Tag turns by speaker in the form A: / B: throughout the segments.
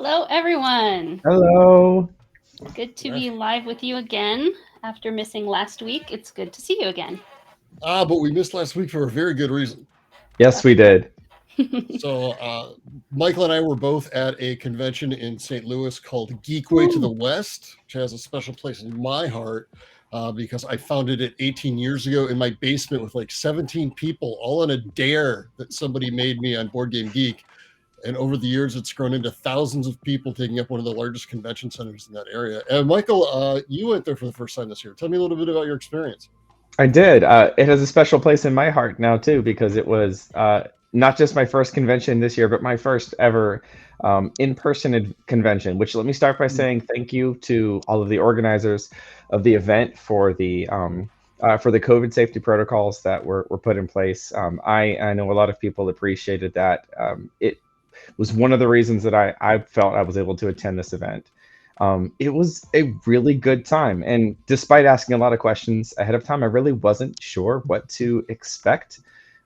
A: Hello, everyone.
B: Hello.
A: Good to be live with you again after missing last week. It's good to see you again.
C: But we missed last week for a very good reason.
B: Yes, we did.
C: So, Michael and I were both at a convention in St. Louis called Geekway to the West, which has a special place in my heart because I founded it 18 years ago in my basement with like 17 people, all on a dare that somebody made me on Board Game Geek. And over the years, it's grown into thousands of people taking up one of the largest convention centers in that area. And Michael, you went there for the first time this year. Tell me a little bit about your experience.
B: I did. It has a special place in my heart now too, because it was not just my first convention this year, but my first ever in-person convention. Which let me start by saying thank you to all of the organizers of the event for the COVID safety protocols that were put in place. I know a lot of people appreciated that. It was one of the reasons that I felt I was able to attend this event. It was a really good time. And despite asking a lot of questions ahead of time, I really wasn't sure what to expect,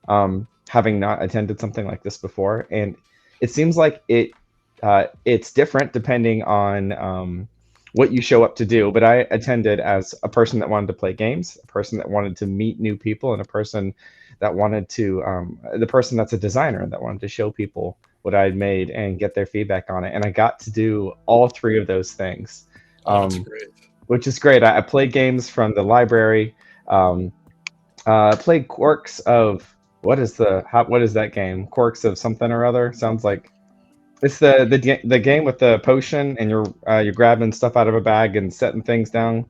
B: having not attended something like this before. And it seems like it's different depending on what you show up to do. But I attended as a person that wanted to play games, a person that wanted to meet new people, and a person that wanted to, the person that's a designer that wanted to show people what I had made and get their feedback on it. And I got to do all three of those things,
C: That's great.
B: which is great. I played games from the library. Played Quirks of what is that game? Quirks of something or other. Sounds like it's the game with the potion and you're grabbing stuff out of a bag and setting things down.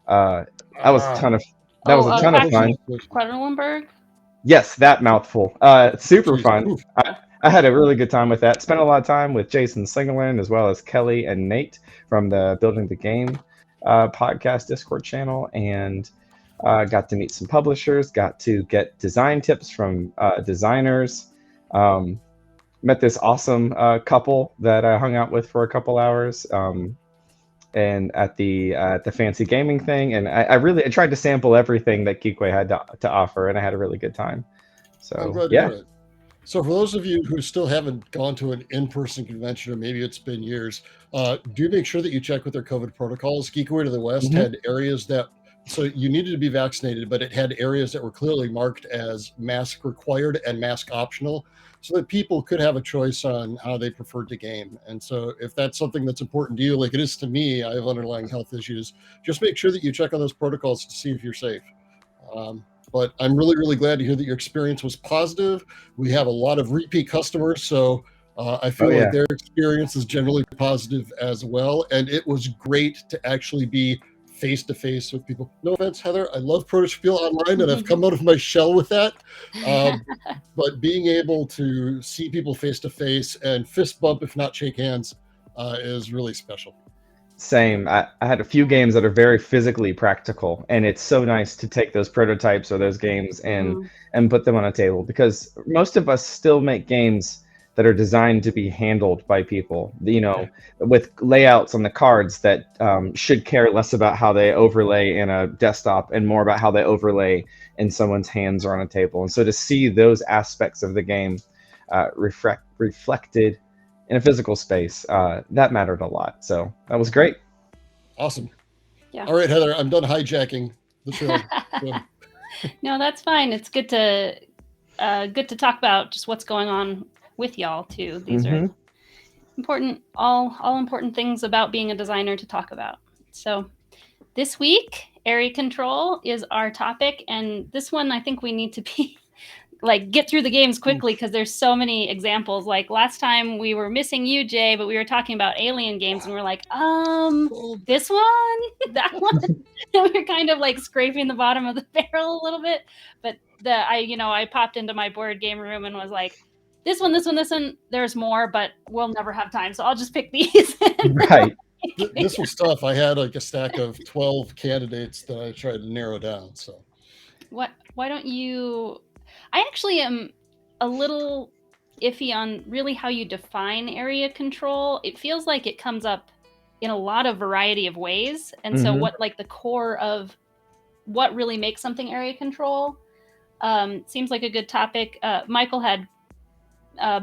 B: That was a ton of that was a ton of fun.
A: Quedlinburg?
B: Yes, that mouthful. Super
C: Jeez.
B: fun. I had a really good time with that. Spent a lot of time with Jason Slingerland as well as Kelly and Nate from the Building the Game podcast Discord channel, and got to meet some publishers, got to get design tips from designers. Met this awesome couple that I hung out with for a couple hours, and at the fancy gaming thing, and I tried to sample everything that Geekway had to offer, and I had a really good time. So
C: I'm glad to hear it. So, for those of you who still haven't gone to an in-person convention, or maybe it's been years, do make sure that you check with their COVID protocols. Geekway to the West had areas that, so you needed to be vaccinated, but it had areas that were clearly marked as mask required and mask optional, so that people could have a choice on how they preferred to game. And so, if that's something that's important to you, like it is to me, I have underlying health issues. Just make sure that you check on those protocols to see if you're safe. But I'm really, really glad to hear that your experience was positive. We have a lot of repeat customers, so I feel like their experience is generally positive as well. And it was great to actually be face to face with people. No offense, Heather. I love Protospiel Online, and I've come out of my shell with that. But being able to see people face to face and fist bump, if not shake hands, is really special.
B: Same. I had a few games that are very physically practical, and it's so nice to take those prototypes or those games and put them on a table, because most of us still make games that are designed to be handled by people, with layouts on the cards that should care less about how they overlay in a desktop and more about how they overlay in someone's hands or on a table. And so to see those aspects of the game reflected in a physical space, that mattered a lot. So that was great.
C: Awesome.
A: Yeah.
C: All right, Heather, I'm done hijacking the show.
A: No, that's fine. It's good to talk about just what's going on with y'all too. These are important, all important things about being a designer to talk about. So this week, area control is our topic, and this one I think we need to be get through the games quickly because there's so many examples. Like last time we were missing you, Jay, but we were talking about alien games and we're like, this one, that one. And we're kind of scraping the bottom of the barrel a little bit. But I popped into my board game room and was like, this one. There's more, but we'll never have time. So I'll just pick these.
B: Right.
C: This was tough. I had a stack of 12 candidates that I tried to narrow down. So
A: why don't you... I actually am a little iffy on really how you define area control. It feels like it comes up in a lot of variety of ways. And so what the core of what really makes something area control seems like a good topic. Michael had,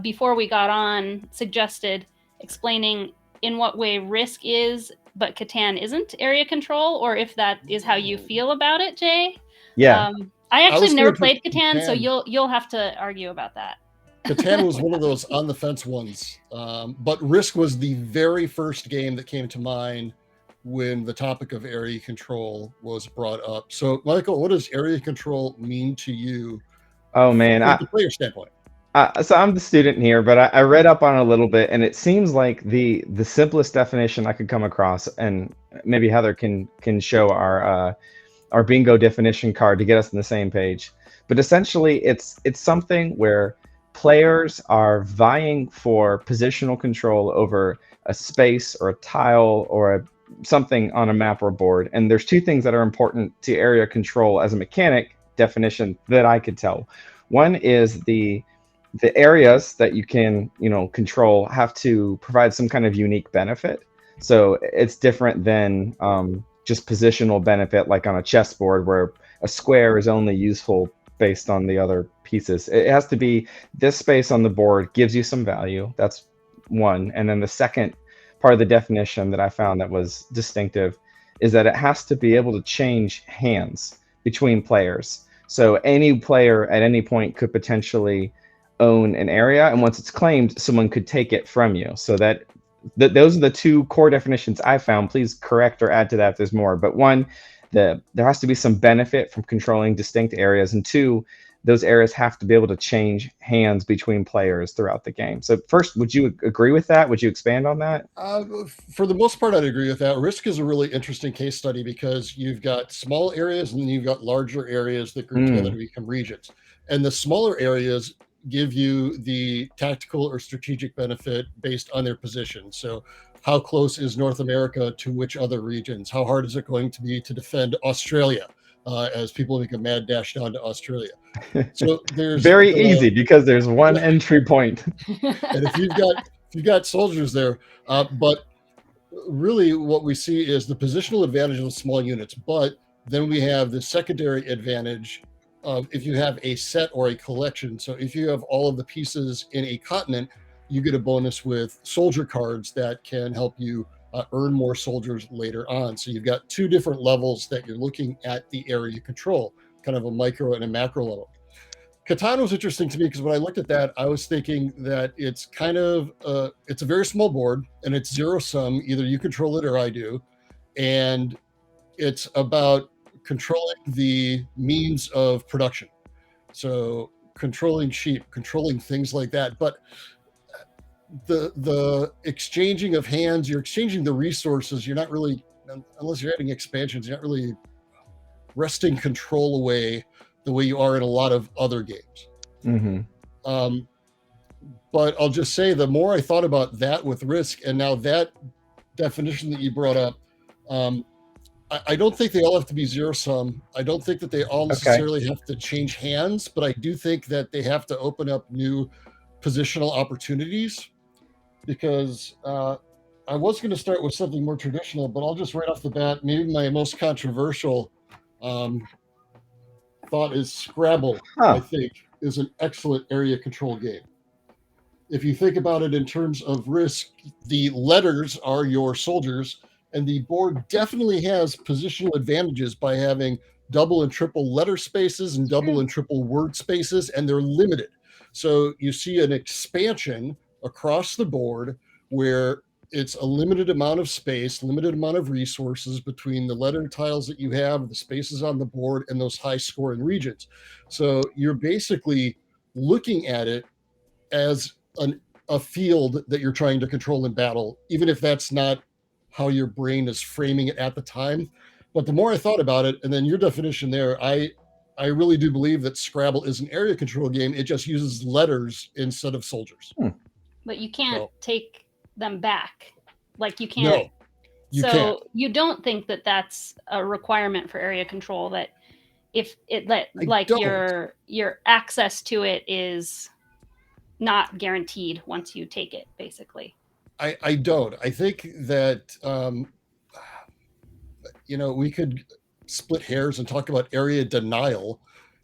A: before we got on, suggested explaining in what way Risk is, but Catan isn't area control, or if that is how you feel about it, Jay.
B: Yeah.
A: I actually
C: was
A: have never
C: gonna
A: played Catan, so you'll have to argue about that.
C: Catan was one of those on the fence ones, but Risk was the very first game that came to mind when the topic of area control was brought up. So, Michael, what does area control mean to you?
B: Oh man,
C: from the player standpoint.
B: So I'm the student here, but I read up on it a little bit, and it seems like the simplest definition I could come across, and maybe Heather can show our bingo definition card to get us on the same page. But essentially, it's something where players are vying for positional control over a space or a tile or something on a map or board. And there's two things that are important to area control as a mechanic definition that I could tell. One is the areas that you can control have to provide some kind of unique benefit. So it's different than just positional benefit, like on a chessboard where a square is only useful based on the other pieces. It has to be this space on the board gives you some value. That's one. And then the second part of the definition that I found that was distinctive is that it has to be able to change hands between players. So any player at any point could potentially own an area, and once it's claimed, someone could take it from you. So that those are the two core definitions I found. Please correct or add to that if there's more. But one, there has to be some benefit from controlling distinct areas, and two, those areas have to be able to change hands between players throughout the game. So first, would you agree with that? Would you expand on that?
C: For the most part, I'd agree with that. Risk is a really interesting case study because you've got small areas and then you've got larger areas that group together to become regions. And the smaller areas give you the tactical or strategic benefit based on their position. So how close is North America to which other regions? How hard is it going to be to defend Australia as people make a mad dash down to Australia? So there's
B: very easy because there's one entry point.
C: And if you've got soldiers there, but really what we see is the positional advantage of the small units, but then we have the secondary advantage of if you have a set or a collection. So if you have all of the pieces in a continent, you get a bonus with soldier cards that can help you earn more soldiers later on. So you've got two different levels that you're looking at the area control, kind of a micro and a macro level. Catan was interesting to me because when I looked at that, I was thinking that it's kind of it's a very small board and it's zero sum. Either you control it or I do, and it's about controlling the means of production. So controlling sheep, controlling things like that. But the exchanging of hands, you're exchanging the resources. You're not really, unless you're adding expansions, you're not really wresting control away the way you are in a lot of other games. But I'll just say, the more I thought about that with Risk, and now that definition that you brought up, I don't think they all have to be zero sum. I don't think that they all necessarily have to change hands, but I do think that they have to open up new positional opportunities, because I was going to start with something more traditional, but I'll just right off the bat, maybe my most controversial thought is Scrabble. I think is an excellent area control game. If you think about it in terms of Risk, the letters are your soldiers, and the board definitely has positional advantages by having double and triple letter spaces and double and triple word spaces, and they're limited. So you see an expansion across the board where it's a limited amount of space, limited amount of resources between the letter tiles that you have, the spaces on the board, and those high scoring regions. So you're basically looking at it as a field that you're trying to control in battle, even if that's not how your brain is framing it at the time. But the more I thought about it, and then your definition there, I really do believe that Scrabble is an area control game. It just uses letters instead of soldiers.
A: But you can't take them back. Like you can't.
C: No, you
A: so
C: can't.
A: You don't think that that's a requirement for area control, that if it like your access to it is not guaranteed once you take it, basically.
C: I don't. I think that we could split hairs and talk about area denial,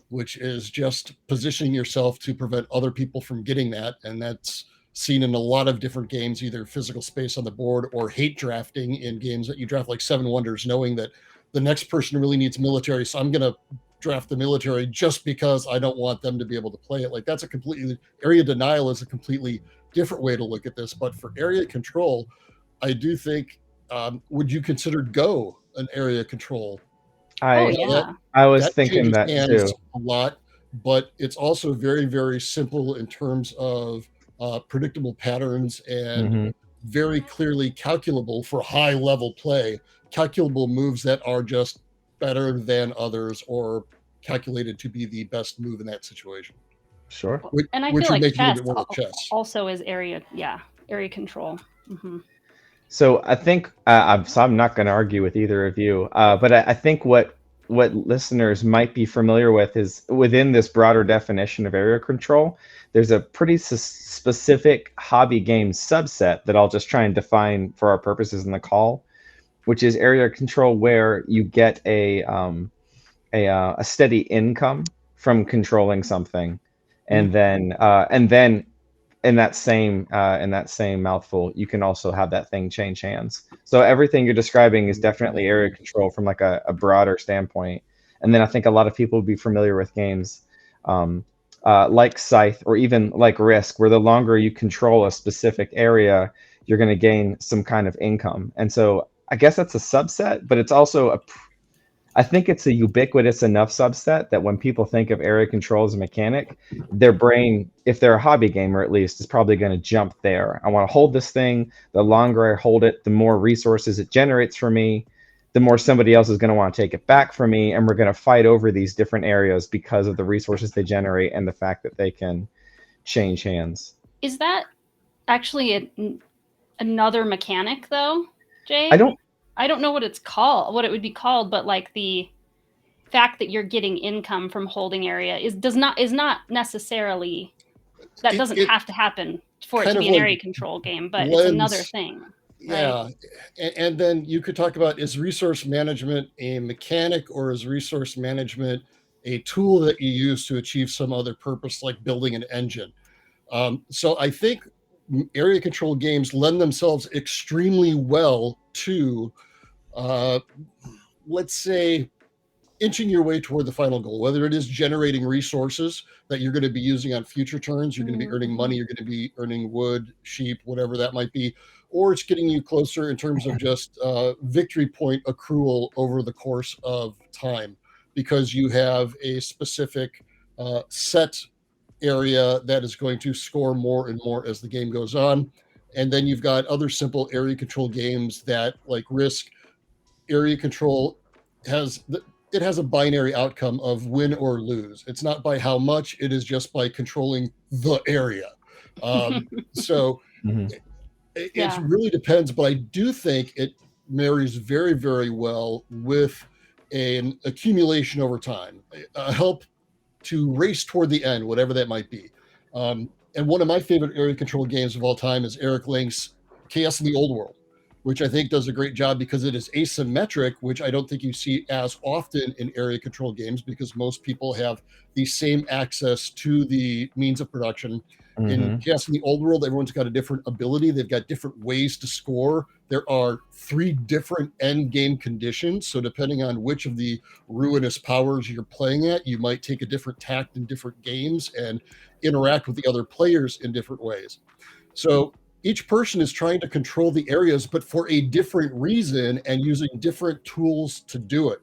C: which is just positioning yourself to prevent other people from getting that, and that's seen in a lot of different games, either physical space on the board or hate drafting in games that you draft like Seven Wonders, knowing that the next person really needs military, so I'm going to draft the military just because I don't want them to be able to play it. Like, that's a completely, area denial is a completely different way to look at this. But for area control, I do think, would you consider Go an area control?
A: Oh,
B: I
A: yeah.
B: I was
C: That
B: thinking
C: changes
B: that
C: hands
B: too.
C: a lot, but it's also very, very simple in terms of predictable patterns and
B: Mhm.
C: very clearly calculable for high level play, calculable moves that are just better than others or calculated to be the best move in that situation,
B: Sure.
A: And I
C: which
A: feel
C: would
A: like
C: make it a little
A: chess
C: bit more like chess.
A: also is area control. Mhm.
B: So I think I'm not going to argue with either of you, but I think what listeners might be familiar with is within this broader definition of area control, there's a pretty specific hobby game subset that I'll just try and define for our purposes in the call, which is area control, where you get a steady income from controlling something, and then in that same mouthful, you can also have that thing change hands. So everything you're describing is definitely area control from like a broader standpoint. And then I think a lot of people would be familiar with games like Scythe or even like Risk, where the longer you control a specific area, you're going to gain some kind of income. And so I guess that's a subset, but it's also I think it's a ubiquitous enough subset that when people think of area control as a mechanic, their brain, if they're a hobby gamer at least, is probably going to jump there. I want to hold this thing. The longer I hold it, the more resources it generates for me, the more somebody else is going to want to take it back from me. And we're going to fight over these different areas because of the resources they generate and the fact that they can change hands.
A: Is that actually another mechanic, though, Jay? I don't know what it's called, what it would be called, but like the fact that you're getting income from holding area is not necessarily, that doesn't have to happen for it to be an area control game, but it's another thing.
C: Yeah. Right? And then you could talk about, is resource management a mechanic, or is resource management a tool that you use to achieve some other purpose, like building an engine? So I think area control games lend themselves extremely well to, let's say, inching your way toward the final goal, whether it is generating resources that you're going to be using on future turns, you're going to be earning money, you're going to be earning wood, sheep, whatever that might be, or it's getting you closer in terms of just victory point accrual over the course of time, because you have a specific set area that is going to score more and more as the game goes on. And then you've got other simple area control games that, like Risk, area control it has a binary outcome of win or lose. It's not by how much, it is just by controlling the area. So it really depends, but I do think it marries very, very well with an accumulation over time, a help to race toward the end, whatever that might be. And one of my favorite area control games of all time is Eric Lang's Chaos in the Old World, which I think does a great job because it is asymmetric, which I don't think you see as often in area control games, because most people have the same access to the means of production. In Chaos in the Old World, everyone's got a different ability. They've got different ways to score. There are 3 different end game conditions. So depending on which of the ruinous powers you're playing at, you might take a different tact in different games and interact with the other players in different ways. So each person is trying to control the areas, but for a different reason and using different tools to do it.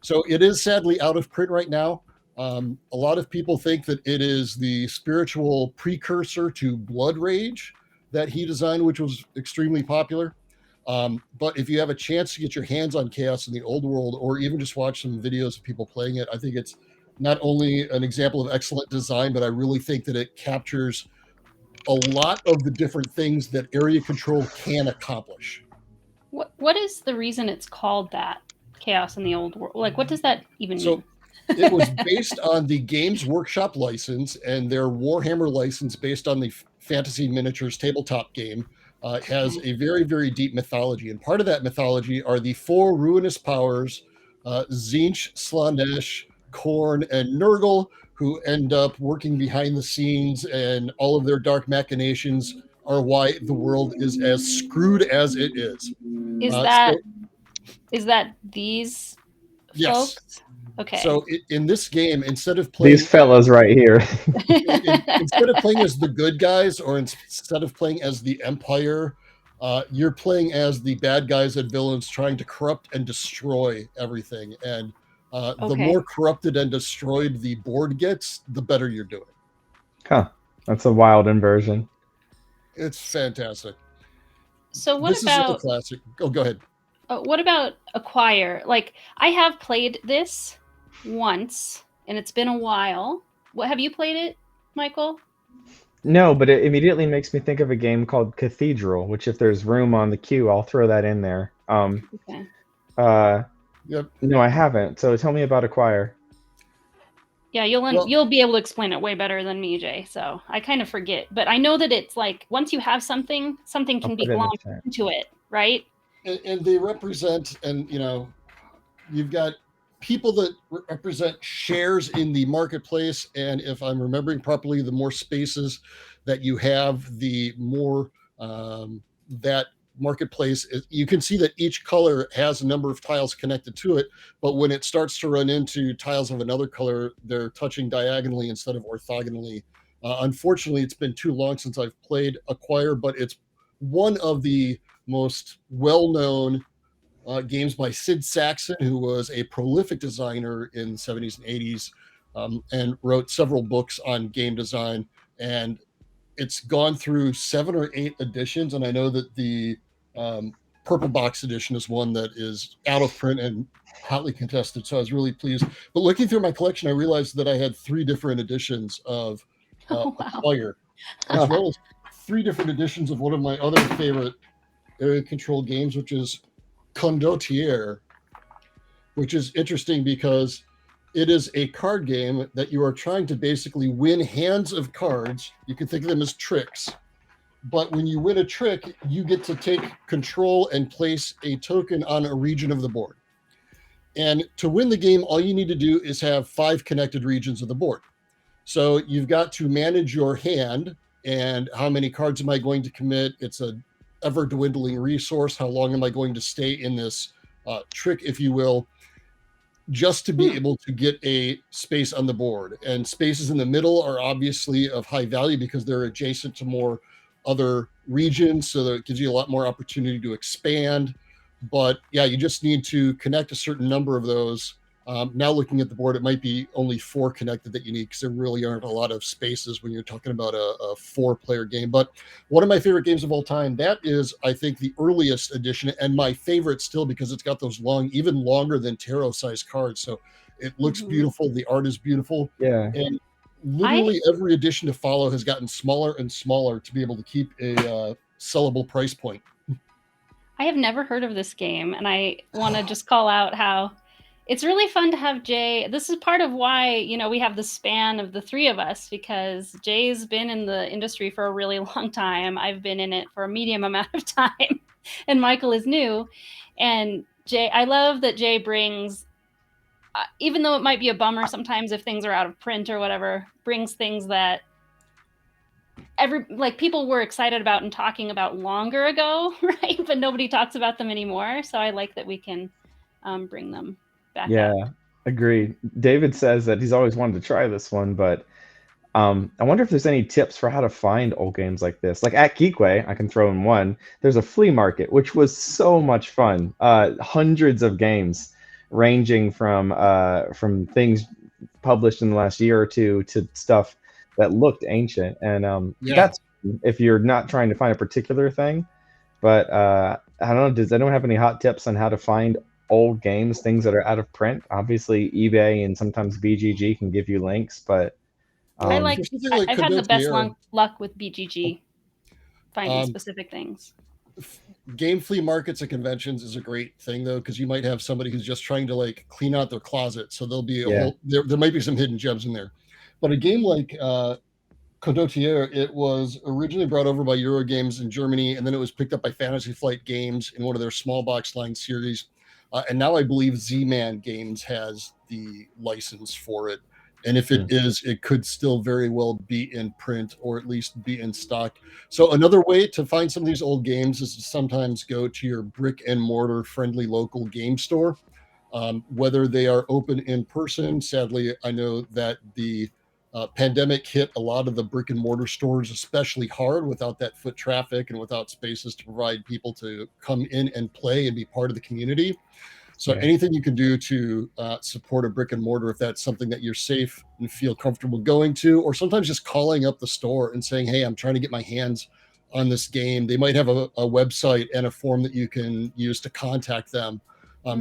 C: So it is sadly out of print right now. A lot of people think that it is the spiritual precursor to Blood Rage that he designed, which was extremely popular. But if you have a chance to get your hands on Chaos in the Old World, or even just watch some videos of people playing it, I think it's not only an example of excellent design, but I really think that it captures a lot of the different things that area control can accomplish.
A: What is the reason it's called that, Chaos in the Old World? Like, what does that even mean?
C: It was based on the Games Workshop license and their Warhammer license, based on the Fantasy Miniatures tabletop game. Has a very, very deep mythology. And part of that mythology are the 4 ruinous powers, Tzeentch, Slaanesh, Khorne, and Nurgle, who end up working behind the scenes, and all of their dark machinations are why the world is as screwed as it is.
A: Is that these
C: Yes.
A: folks? Okay.
C: So in this game, instead of playing
B: These fellas right here.
C: instead of playing as the good guys, or instead of playing as the Empire, you're playing as the bad guys and villains trying to corrupt and destroy everything. And the more corrupted and destroyed the board gets, the better you're doing.
B: Huh. That's a wild inversion.
C: It's fantastic.
A: So what
C: this
A: about
C: is a classic? Oh, go ahead.
A: what about Acquire? Like, I have played this once, and it's been a while. What, have you played it, Michael?
B: No, but it immediately makes me think of a game called Cathedral, which if there's room on the queue, I'll throw that in there.
A: Okay.
C: Yep.
B: No, I haven't. So tell me about Acquire.
A: Yeah, you'll be able to explain it way better than me, Jay. So I kind of forget, but I know that it's like once you have something can be glommed into it, right?
C: And they represent, and you've got people that represent shares in the marketplace. And if I'm remembering properly, the more spaces that you have, the more that marketplace is. You can see that each color has a number of tiles connected to it, but when it starts to run into tiles of another color, they're touching diagonally instead of orthogonally. Unfortunately, it's been too long since I've played Acquire, but it's one of the most well-known games by Sid Saxon, who was a prolific designer in the 70s and 80s, and wrote several books on game design. And it's gone through 7 or 8 editions, and I know that the purple box edition is one that is out of print and hotly contested, so I was really pleased. But looking through my collection, I realized that I had 3 different editions of Acquire, as well as 3 different editions of one of my other favorite area control games, which is Condottiere, which is interesting because it is a card game that you are trying to basically win hands of cards. You can think of them as tricks. But when you win a trick, you get to take control and place a token on a region of the board. And to win the game, all you need to do is have 5 connected regions of the board. So you've got to manage your hand and how many cards am I going to commit? It's a ever dwindling resource. How long am I going to stay in this trick, if you will, just to be able to get a space on the board? And spaces in the middle are obviously of high value because they're adjacent to more other regions, so that it gives you a lot more opportunity to expand. But yeah, you just need to connect a certain number of those. Now looking at the board, it might be only 4 connected that you need, because there really aren't a lot of spaces when you're talking about a 4-player game. But one of my favorite games of all time, that is, I think, the earliest edition, and my favorite still, because it's got those long, even longer than tarot-sized cards. So it looks beautiful. The art is beautiful.
B: Yeah.
C: And literally every edition to follow has gotten smaller and smaller to be able to keep a sellable price point.
A: I have never heard of this game, and I want to just call out how it's really fun to have Jay. This is part of why, we have the span of the 3 of us, because Jay's been in the industry for a really long time. I've been in it for a medium amount of time, and Michael is new. And Jay, I love that Jay brings, even though it might be a bummer sometimes if things are out of print or whatever, brings things that people were excited about and talking about longer ago, right? But nobody talks about them anymore. So I like that we can bring them back up.
B: Agreed. David says that he's always wanted to try this one, but I wonder if there's any tips for how to find old games like this. Like at Geekway, I can throw in one. There's a flea market, which was so much fun. Hundreds of games, ranging from things published in the last year or two to stuff that looked ancient. And that's if you're not trying to find a particular thing. But I don't know, does anyone have any hot tips on how to find old games, things that are out of print? Obviously, eBay and sometimes BGG can give you links, but
A: I've had the best luck with BGG finding specific things.
C: Game flea markets at conventions is a great thing, though, because you might have somebody who's just trying to clean out their closet, so there'll be there might be some hidden gems in there. But a game like Condottiere, it was originally brought over by Eurogames in Germany, and then it was picked up by Fantasy Flight Games in one of their small box line series. And now I believe Z-Man Games has the license for it. And if it is, it could still very well be in print or at least be in stock. So another way to find some of these old games is to sometimes go to your brick and mortar friendly local game store. Whether they are open in person. Sadly, I know that the pandemic hit a lot of the brick and mortar stores especially hard without that foot traffic and without spaces to provide people to come in and play and be part of the community. So anything you can do to support a brick and mortar, if that's something that you're safe and feel comfortable going to, or sometimes just calling up the store and saying, hey, I'm trying to get my hands on this game. They might have a website and a form that you can use to contact them.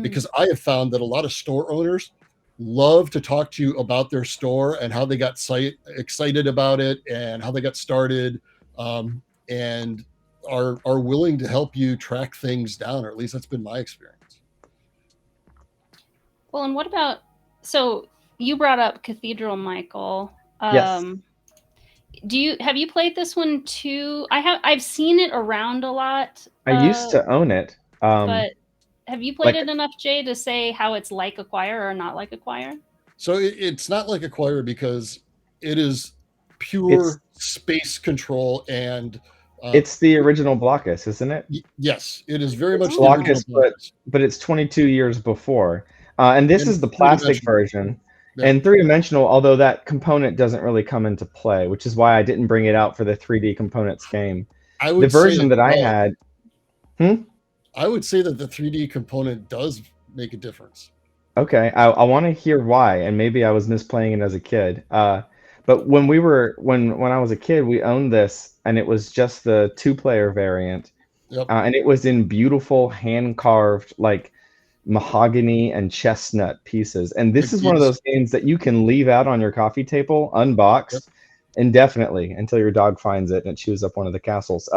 C: Because I have found that a lot of store owners love to talk to you about their store and how they got excited about it and how they got started, and are willing to help you track things down, or at least that's been my experience.
A: Well, and what about, so you brought up Cathedral, Michael.
B: Yes.
A: Have you played this one too? I've seen it around a lot.
B: I used to own it.
A: But have you played it enough, Jay, to say how it's like Acquire or not like Acquire?
C: So it's not like Acquire because it is pure space control, and
B: it's the original Blockus, isn't it?
C: Yes, it is very much
B: Blockus, but it's 22 years before. And this is the plastic version. Yeah. And three-dimensional, although that component doesn't really come into play, which is why I didn't bring it out for the 3D components game. The version that I had...
C: I would say that the 3D component does make a difference.
B: Okay, I want to hear why, and maybe I was misplaying it as a kid. But when I was a kid, we owned this, and it was just the 2-player variant.
C: Yep.
B: And it was in beautiful hand-carved, like, mahogany and chestnut pieces. And this is one of those games that you can leave out on your coffee table, unboxed, indefinitely until your dog finds it and it chews up one of the castles.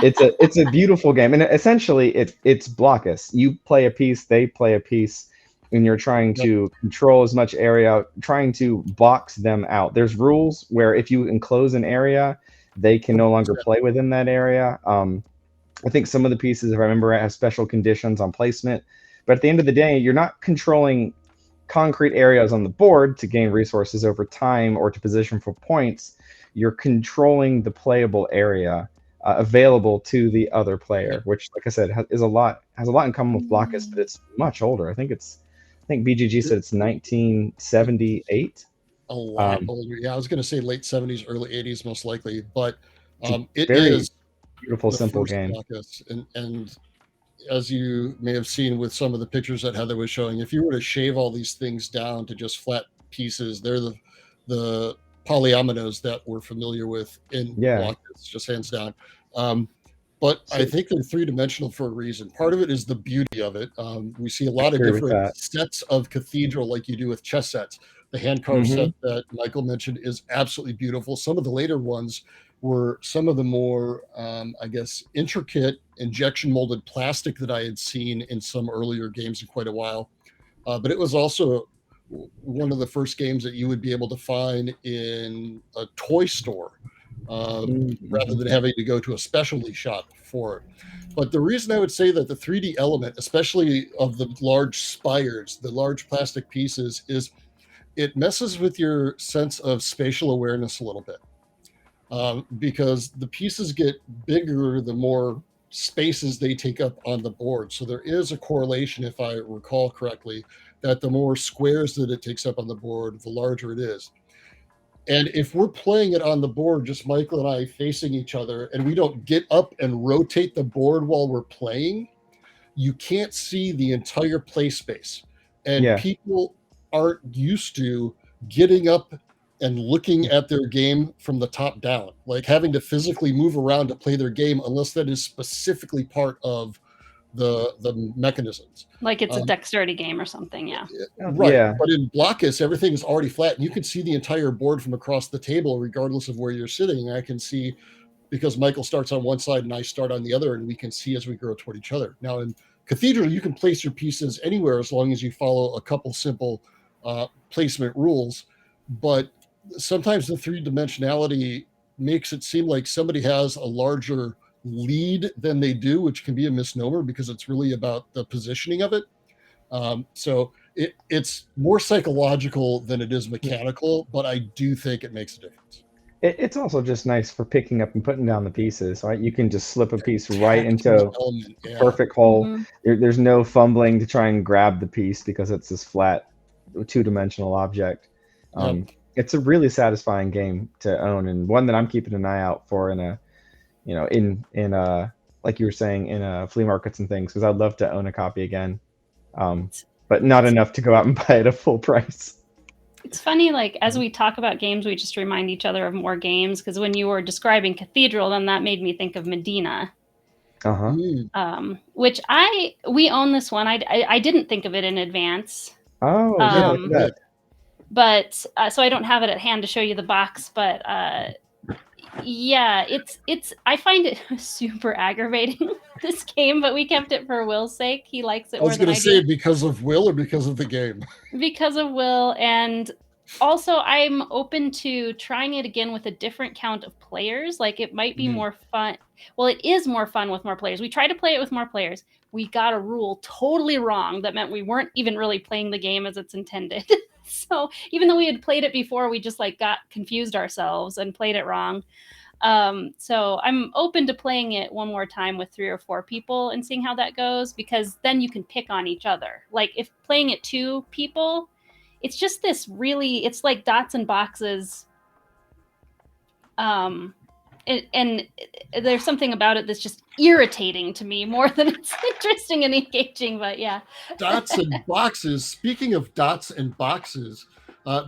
B: It's a beautiful game, and essentially it's Blockus. You play a piece, they play a piece, and you're trying to control as much area, trying to box them out. There's rules where if you enclose an area, they can no longer play within that area. I think some of the pieces, if I remember right, have special conditions on placement. But at the end of the day, you're not controlling concrete areas on the board to gain resources over time or to position for points. You're controlling the playable area available to the other player, which, like I said, has a lot in common with Blockus, but it's much older. I think BGG said it's 1978.
C: A lot older. Yeah, I was going to say late 70s, early 80s, most likely. But it
B: very
C: is
B: beautiful, simple game.
C: Blockus. And as you may have seen with some of the pictures that Heather was showing, if you were to shave all these things down to just flat pieces, they're the polyominoes that we're familiar with in Blockus, just hands down. But I think they're three-dimensional for a reason. Part of it is the beauty of it. We see a lot of different sets of Cathedral like you do with chess sets. The hand-carved set that Michael mentioned is absolutely beautiful. Some of the later ones were some of the more, I guess, intricate injection molded plastic that I had seen in some earlier games in quite a while. But it was also one of the first games that you would be able to find in a toy store rather than having to go to a specialty shop for it. But the reason I would say that the 3D element, especially of the large spires, the large plastic pieces, is it messes with your sense of spatial awareness a little bit. Because the pieces get bigger the more spaces they take up on the board. So there is a correlation, if I recall correctly, that the more squares that it takes up on the board, the larger it is. And if we're playing it on the board, just Michael and I facing each other, and we don't get up and rotate the board while we're playing, you can't see the entire play space. And people aren't used to getting up and looking at their game from the top down, like having to physically move around to play their game, unless that is specifically part of the mechanisms.
A: Like it's a dexterity game or something,
C: Right. Yeah. But in Blockus, everything is already flat, and you can see the entire board from across the table, regardless of where you're sitting. I can see, because Michael starts on one side and I start on the other, and we can see as we grow toward each other. Now in Cathedral, you can place your pieces anywhere as long as you follow a couple simple placement rules, but sometimes the three-dimensionality makes it seem like somebody has a larger lead than they do, which can be a misnomer because it's really about the positioning of it. So it's more psychological than it is mechanical, but I do think it makes a difference.
B: It's also just nice for picking up and putting down the pieces, right? You can just slip a piece right
C: Tactile
B: into
C: element,
B: a
C: yeah.
B: perfect hole.
A: Mhm.
B: There's no fumbling to try and grab the piece because it's this flat, two-dimensional object.
C: Yep.
B: It's a really satisfying game to own, and one that I'm keeping an eye out for in a, like you were saying, in flea markets and things, because I'd love to own a copy again, but not enough to go out and buy it at full price.
A: It's funny, like, as we talk about games, we just remind each other of more games, because when you were describing Cathedral, then that made me think of Medina, which we own this one. I didn't think of it in advance.
B: Oh, yeah, look at that.
A: But so I don't have it at hand to show you the box, but yeah, it's I find it super aggravating, this game, but we kept it for Will's sake. He likes it
C: I
A: more
C: was
A: than
C: going
A: I
C: to say
A: do.
C: because of Will or because of the game?
A: Because of Will, and also I'm open to trying it again with a different count of players. Like, it might be more fun. Well, it is more fun with more players. We tried to play it with more players. We got a rule totally wrong that meant we weren't even really playing the game as it's intended. So even though we had played it before, we just like got confused ourselves and played it wrong. So I'm open to playing it one more time with 3 or 4 people and seeing how that goes, because then you can pick on each other. Like, if playing it 2 people, it's just this really, it's like dots and boxes. And there's something about it that's just irritating to me more than it's interesting and engaging, but yeah.
C: Dots and boxes. Speaking of dots and boxes,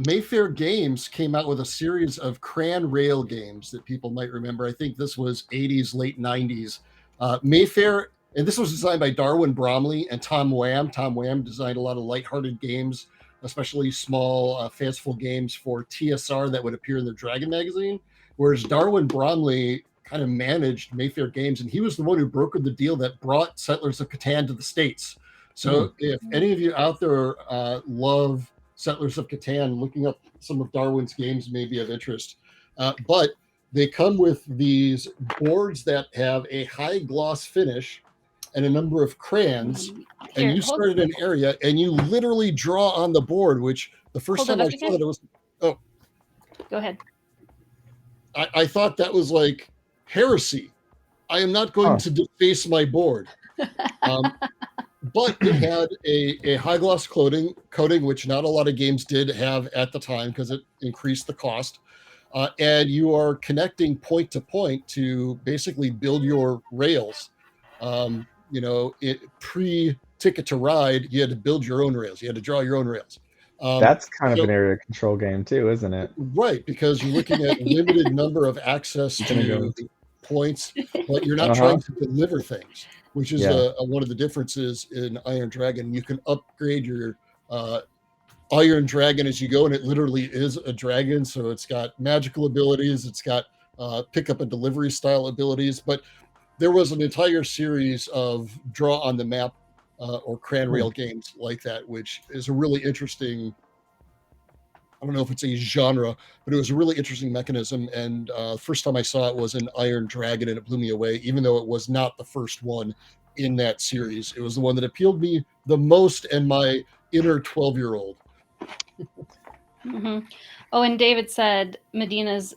C: Mayfair Games came out with a series of crayon rail games that people might remember. I think this was 80s, late 90s. Mayfair, and this was designed by Darwin Bromley and Tom Wham. Tom Wham designed a lot of lighthearted games, especially small, fanciful games for TSR that would appear in the Dragon magazine, whereas Darwin Bromley kind of managed Mayfair Games, and he was the one who brokered the deal that brought Settlers of Catan to the States. So if any of you out there love Settlers of Catan, looking up some of Darwin's games may be of interest. But they come with these boards that have a high gloss finish and a number of crayons. And you start in an area and you literally draw on the board, which the first time I saw that, it was,
A: go ahead.
C: I thought that was like heresy. I am not going to deface my board. But it had a high gloss coating, which not a lot of games did have at the time because it increased the cost. And you are connecting point to point to basically build your rails. Pre-Ticket to Ride, you had to build your own rails. You had to draw your own rails.
B: That's kind of an area control game too, isn't it?
C: Right, because you're looking at a limited number of access to points, but you're not trying to deliver things, which is one of the differences in Iron Dragon. You can upgrade your Iron Dragon as you go, and it literally is a dragon. So it's got magical abilities, it's got pickup and delivery style abilities. But there was an entire series of draw on the map or crayon rail games like that, which is a really interesting, I don't know if it's a genre, but it was a really interesting mechanism. And first time I saw it was in Iron Dragon, and it blew me away, even though it was not the first one in that series. It was the one that appealed me the most in my inner 12-year-old.
A: Oh, and David said Medina's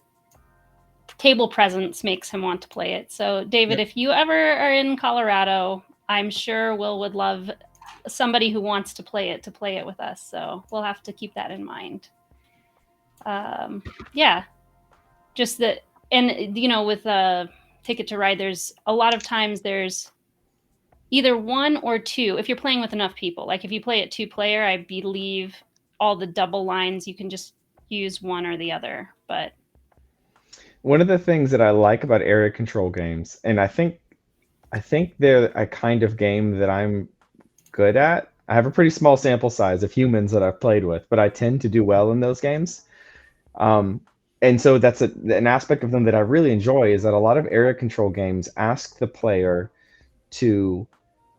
A: table presence makes him want to play it. So, David, if you ever are in Colorado, I'm sure Will would love somebody who wants to play it with us. So we'll have to keep that in mind. Just that, and with Ticket to Ride, there's a lot of times there's either 1 or 2 if you're playing with enough people. Like, if you play it 2-player, I believe all the double lines you can just use one or the other. But
B: one of the things that I like about area control games, and I think they're a kind of game that I'm good at. I have a pretty small sample size of humans that I've played with, but I tend to do well in those games. And so that's an aspect of them that I really enjoy, is that a lot of area control games ask the player to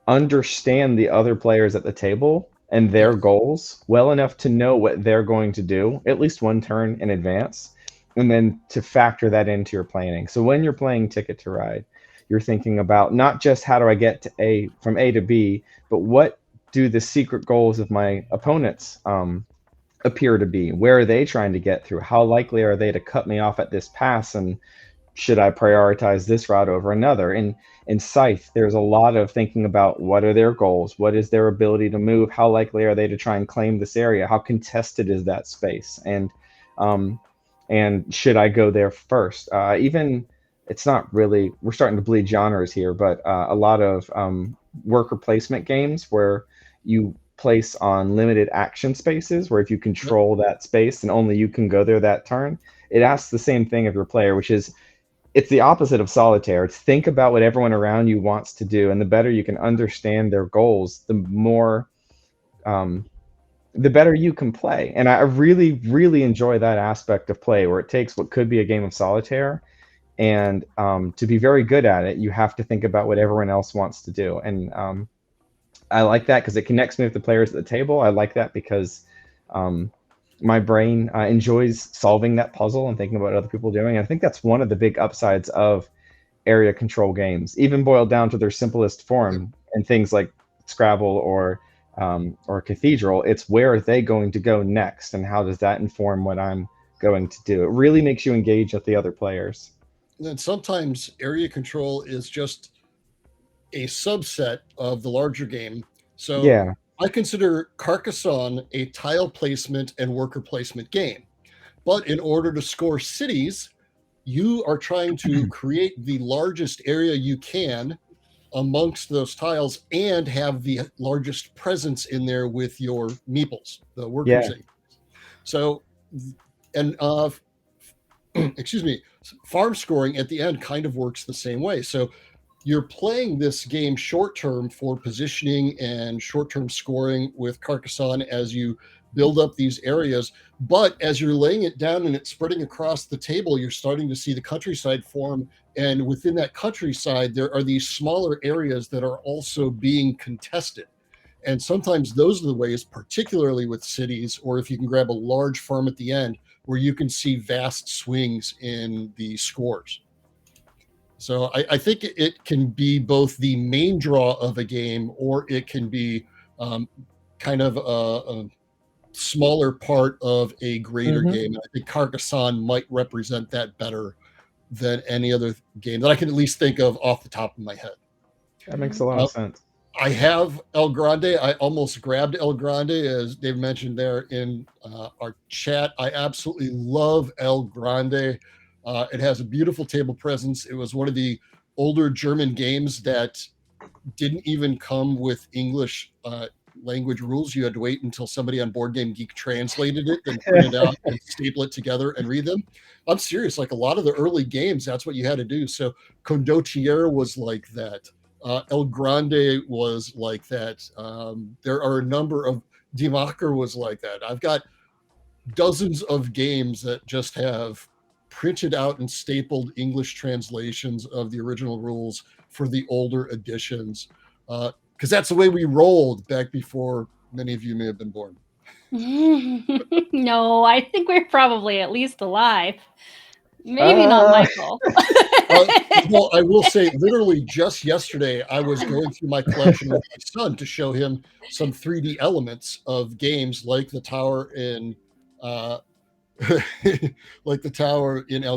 B: understand the other players at the table and their goals well enough to know what they're going to do at least one turn in advance, and then to factor that into your planning. So when you're playing Ticket to Ride, you're thinking about not just how do I get from A to B, but what do the secret goals of my opponents appear to be? Where are they trying to get through? How likely are they to cut me off at this pass? And should I prioritize this route over another? In Scythe, there's a lot of thinking about what are their goals? What is their ability to move? How likely are they to try and claim this area? How contested is that space? And should I go there first? Even it's not really, we're starting to bleed genres here, but a lot of worker placement games where you place on limited action spaces, where if you control that space and only you can go there that turn, it asks the same thing of your player, which is, it's the opposite of solitaire. It's think about what everyone around you wants to do, and the better you can understand their goals, the more the better you can play. And I really, really enjoy that aspect of play, where it takes what could be a game of solitaire, and to be very good at it, you have to think about what everyone else wants to do. And I like that because it connects me with the players at the table. I like that because my brain enjoys solving that puzzle and thinking about what other people are doing. And I think that's one of the big upsides of area control games, even boiled down to their simplest form, and things like Scrabble or Cathedral. It's where are they going to go next, and how does that inform what I'm going to do? It really makes you engage with the other players.
C: And then sometimes area control is just a subset of the larger game. So
B: Yeah.
C: I consider Carcassonne a tile placement and worker placement game. But in order to score cities, you are trying to create the largest area you can amongst those tiles and have the largest presence in there with your meeples, the workers.
B: Yeah.
C: So, and excuse me, farm scoring at the end kind of works the same way. So you're playing this game short term for positioning and short term scoring with Carcassonne as you build up these areas. But as you're laying it down and it's spreading across the table, you're starting to see the countryside form. And within that countryside, there are these smaller areas that are also being contested. And sometimes those are the ways, particularly with cities, or if you can grab a large farm at the end, where you can see vast swings in the scores. So I think it can be both the main draw of a game, or it can be kind of a smaller part of a greater game. I think Carcassonne might represent that better than any other game that I can at least think of off the top of my head.
B: That makes a lot of sense.
C: I have El Grande. I almost grabbed El Grande, as Dave mentioned there in our chat. I absolutely love El Grande. It has a beautiful table presence. It was one of the older German games that didn't even come with English language rules. You had to wait until somebody on Board Game Geek translated it, then print it out and staple it together and read them. I'm serious. Like a lot of the early games, that's what you had to do. So Condottiere was like that. El Grande was like that. There are a number of Diemacher was like that. I've got dozens of games that just have printed out and stapled English translations of the original rules for the older editions, because that's the way we rolled back before many of you may have been born.
A: No, I think we're probably at least alive. Maybe not Michael.
C: Well, I will say, literally just yesterday, I was going through my collection with my son to show him some 3D elements of games like the tower in El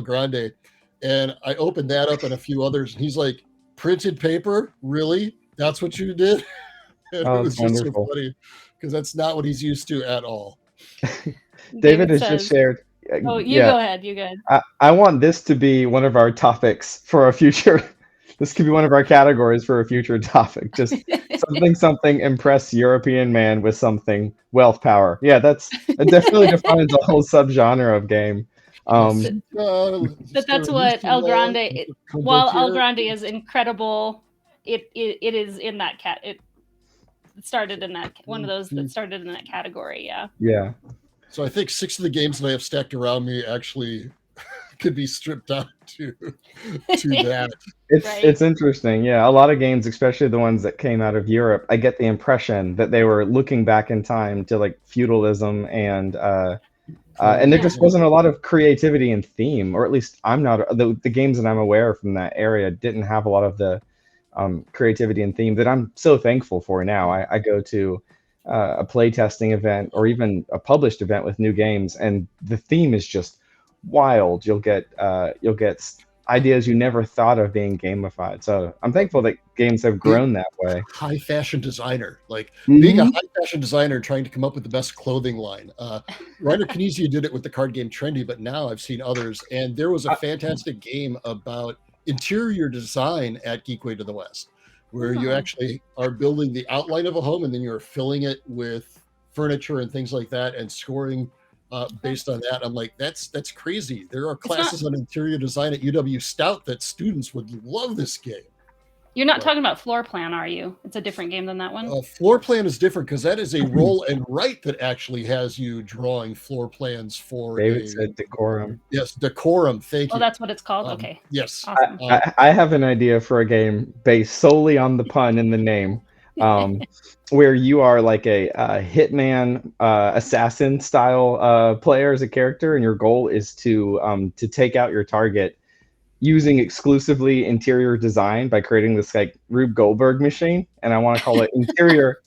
C: Grande. And I opened that up and a few others, and he's like, printed paper? Really? That's what you did? And it was just wonderful. So funny, because that's not what he's used to at all.
B: David has just shared.
A: Oh, you go ahead. You go ahead.
B: I want this to be one of our topics for a future. This could be one of our categories for a future topic. Just something impress European man with something wealth power. Yeah, it definitely defines a whole subgenre of game.
A: That's what El Grande. While El Grande is incredible, it is in that cat. It started in that one of those that started in that category. Yeah.
B: Yeah.
C: So I think 6 of the games that I have stacked around me actually could be stripped down to that.
B: It's interesting. Yeah, a lot of games, especially the ones that came out of Europe, I get the impression that they were looking back in time to like feudalism and there just wasn't a lot of creativity and theme, or at least I'm not the games that I'm aware from that area didn't have a lot of the creativity and theme that I'm so thankful for now. I go to a playtesting event or even a published event with new games, and the theme is just wild. You'll get ideas you never thought of being gamified. So I'm thankful that games have grown that way.
C: High fashion designer, like
B: Mhm.
C: being a high fashion designer, trying to come up with the best clothing line. Ryder Knizia did it with the card game Trendy, but now I've seen others, and there was a fantastic game about interior design at Geekway to the West, where you actually are building the outline of a home and then you're filling it with furniture and things like that and scoring based on that. I'm like, that's crazy. There are classes on interior design at UW Stout that students would love this game.
A: You're not talking about Floor Plan, are you? It's a different game than that one?
C: Floor Plan is different because that is a roll and write that actually has you drawing floor plans for
B: David said Decorum.
C: Yes, Decorum. Thank you.
A: Oh, that's what it's called? Okay.
C: Yes.
A: Awesome.
B: I have an idea for a game based solely on the pun in the name, where you are like a hitman assassin style player as a character, and your goal is to take out your target using exclusively interior design by creating this like Rube Goldberg machine, and I want to call it interior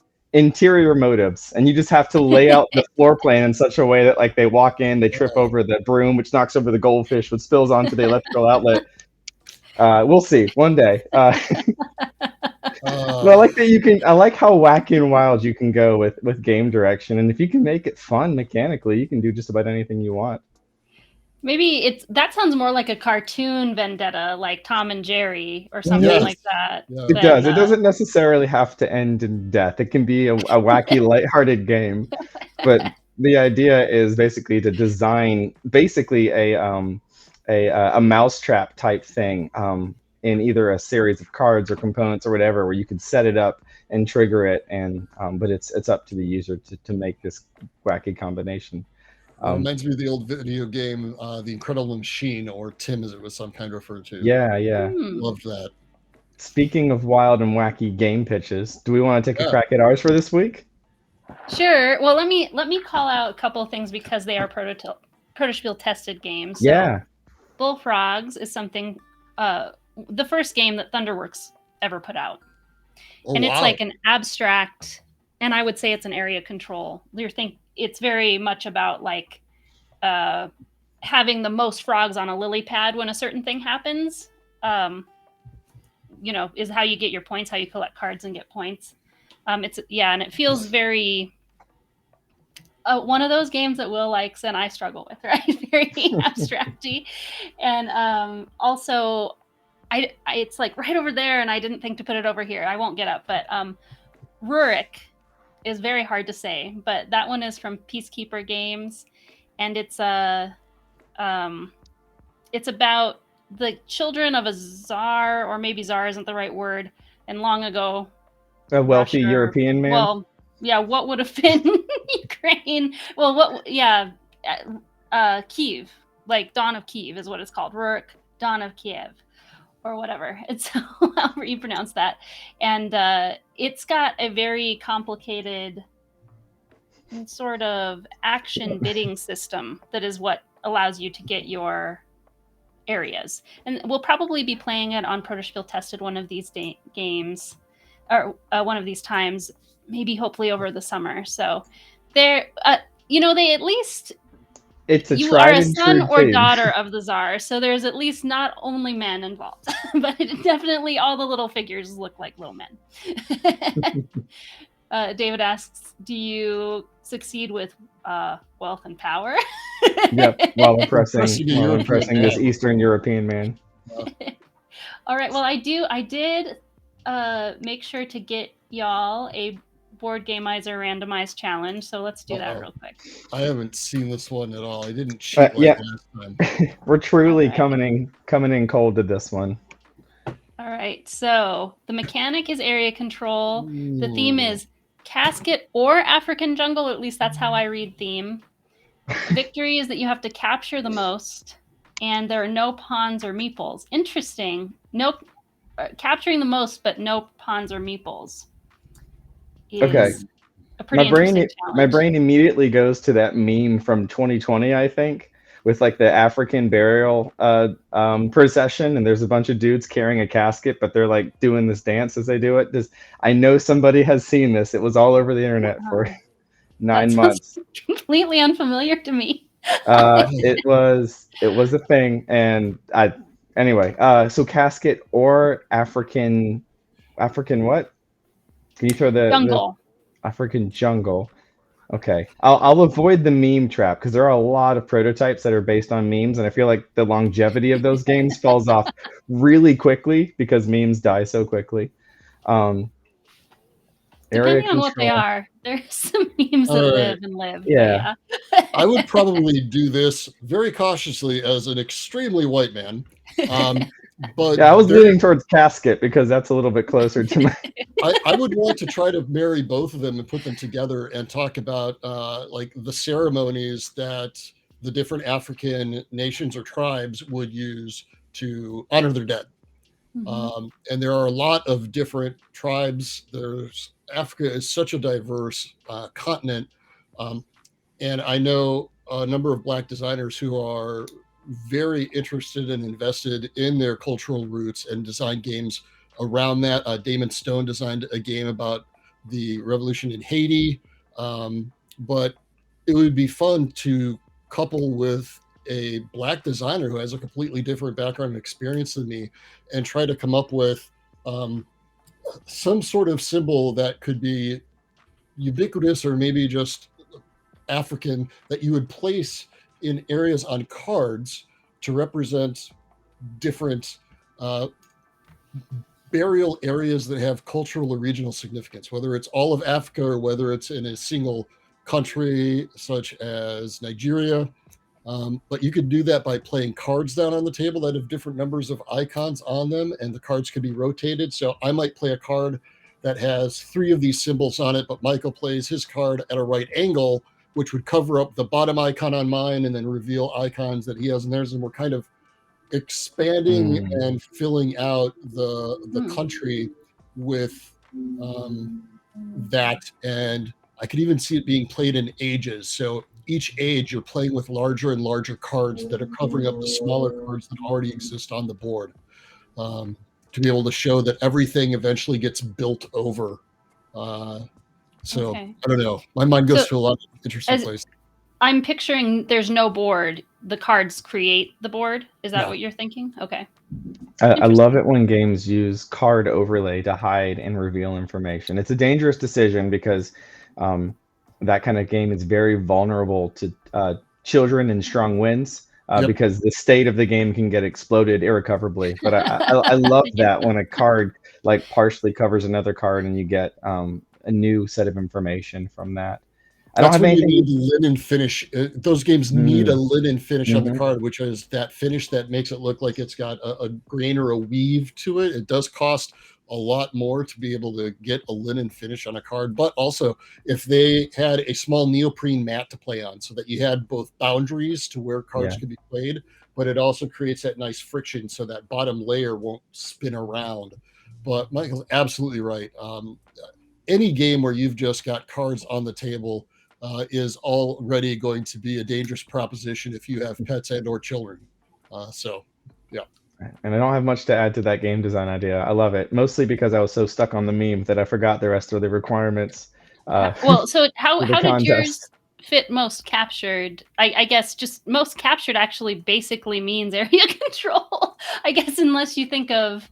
B: motives. And you just have to lay out the floor plan in such a way that like they walk in, they trip over the broom, which knocks over the goldfish, which spills onto the electrical outlet. We'll see one day. But I like that I like how wacky and wild you can go with game direction, and if you can make it fun mechanically, you can do just about anything you want.
A: Maybe that sounds more like a cartoon vendetta, like Tom and Jerry or something like that.
C: Yeah.
B: It does. It doesn't necessarily have to end in death. It can be a wacky, lighthearted game, but the idea is basically to design basically a mousetrap type thing in either a series of cards or components or whatever, where you can set it up and trigger it, and but it's up to the user to make this wacky combination.
C: Reminds me of the old video game, The Incredible Machine, or Tim as it was sometimes referred to.
B: Yeah.
C: Loved that.
B: Speaking of wild and wacky game pitches, do we want to take a crack at ours for this week?
A: Sure. Well, let me call out a couple of things because they are Protospiel tested games. So Bullfrogs is something, the first game that Thunderworks ever put out. And it's like an abstract, and I would say it's an area control. It's very much about like having the most frogs on a lily pad when a certain thing happens. Is how you get your points, how you collect cards and get points. And it feels very one of those games that Will likes and I struggle with, right? Very abstracty, and also it's like right over there, and I didn't think to put it over here. I won't get up, but Rurik is very hard to say, but that one is from Peacekeeper Games, and it's about the children of a czar, or maybe czar isn't the right word, and long ago,
B: a wealthy Russia, European man.
A: Well, yeah, what would have been Ukraine? Well, Kiev, like Dawn of Kiev is what it's called. Rurik, Dawn of Kiev, or whatever. It's however you pronounce that. And it's got a very complicated sort of action bidding system that is what allows you to get your areas. And we'll probably be playing it on Protospiel Tested one of these games, or one of these times, maybe hopefully over the summer. So they're, they at least... You are a son or daughter of the Tsar, so there's at least not only men involved, but definitely all the little figures look like little men. David asks, do you succeed with wealth and power?
B: Yep, while impressing this Eastern European man.
A: All right, well, I did make sure to get y'all a Boardgamizer randomized challenge, so let's do that real quick.
C: I haven't seen this one at all. I didn't cheat last time.
B: We're truly coming in cold to this one.
A: All right, so the mechanic is area control. The theme is casket or African jungle, or at least that's how I read theme. Victory is that you have to capture the most, and there are no pawns or meeples. Interesting. No, capturing the most, but no pawns or meeples.
B: Okay. My brain immediately goes to that meme from 2020, I think, with like the African burial procession, and there's a bunch of dudes carrying a casket, but they're like doing this dance as they do it. I know somebody has seen this. It was all over the internet for 9 months.
A: Completely unfamiliar to me.
B: It was a thing, and anyway. So casket or African what? Can you throw the
A: Jungle.
B: African jungle? Okay, I'll avoid the meme trap because there are a lot of prototypes that are based on memes, and I feel like the longevity of those games falls off really quickly because memes die so quickly. Area
A: Depending on what they
B: control.
A: are, there's some memes that live and live.
B: Yeah.
C: I would probably do this very cautiously as an extremely white man. But
B: Yeah, I was leaning towards casket because that's a little bit closer to my.
C: I would want to try to marry both of them and put them together and talk about like the ceremonies that the different African nations or tribes would use to honor their dead. And there are a lot of different tribes. Africa is such a diverse continent. And I know a number of Black designers who are very interested and invested in their cultural roots and design games around that. Damon Stone designed a game about the revolution in Haiti. But it would be fun to couple with a Black designer who has a completely different background and experience than me and try to come up with some sort of symbol that could be ubiquitous or maybe just African that you would place in areas on cards to represent different burial areas that have cultural or regional significance, whether it's all of Africa or whether it's in a single country such as Nigeria. But you could do that by playing cards down on the table that have different numbers of icons on them, and the cards could be rotated. So I might play a card that has 3 of these symbols on it, but Michael plays his card at a right angle, which would cover up the bottom icon on mine and then reveal icons that he has in theirs. And we're kind of expanding and filling out the country with that. And I could even see it being played in ages. So each age you're playing with larger and larger cards that are covering up the smaller cards that already exist on the board, to be able to show that everything eventually gets built over. So I don't know. My mind goes to a lot of interesting places.
A: I'm picturing there's no board. The cards create the board. Is that what you're thinking? Okay.
B: I love it when games use card overlay to hide and reveal information. It's a dangerous decision because that kind of game is very vulnerable to children and strong winds because the state of the game can get exploded irrecoverably. But I love that when a card like partially covers another card and you get a new set of information from that.
C: That's when you need linen finish. Those games need a linen finish on the card, which is that finish that makes it look like it's got a grain or a weave to it. It does cost a lot more to be able to get a linen finish on a card. But also, if they had a small neoprene mat to play on so that you had both boundaries to where cards could be played, but it also creates that nice friction so that bottom layer won't spin around. But Michael's absolutely right. Any game where you've just got cards on the table is already going to be a dangerous proposition if you have pets and or children. So, yeah.
B: And I don't have much to add to that game design idea. I love it, mostly because I was so stuck on the meme that I forgot the rest of the requirements.
A: Well, so how did yours fit most captured? I guess just most captured actually basically means area control. I guess unless you think of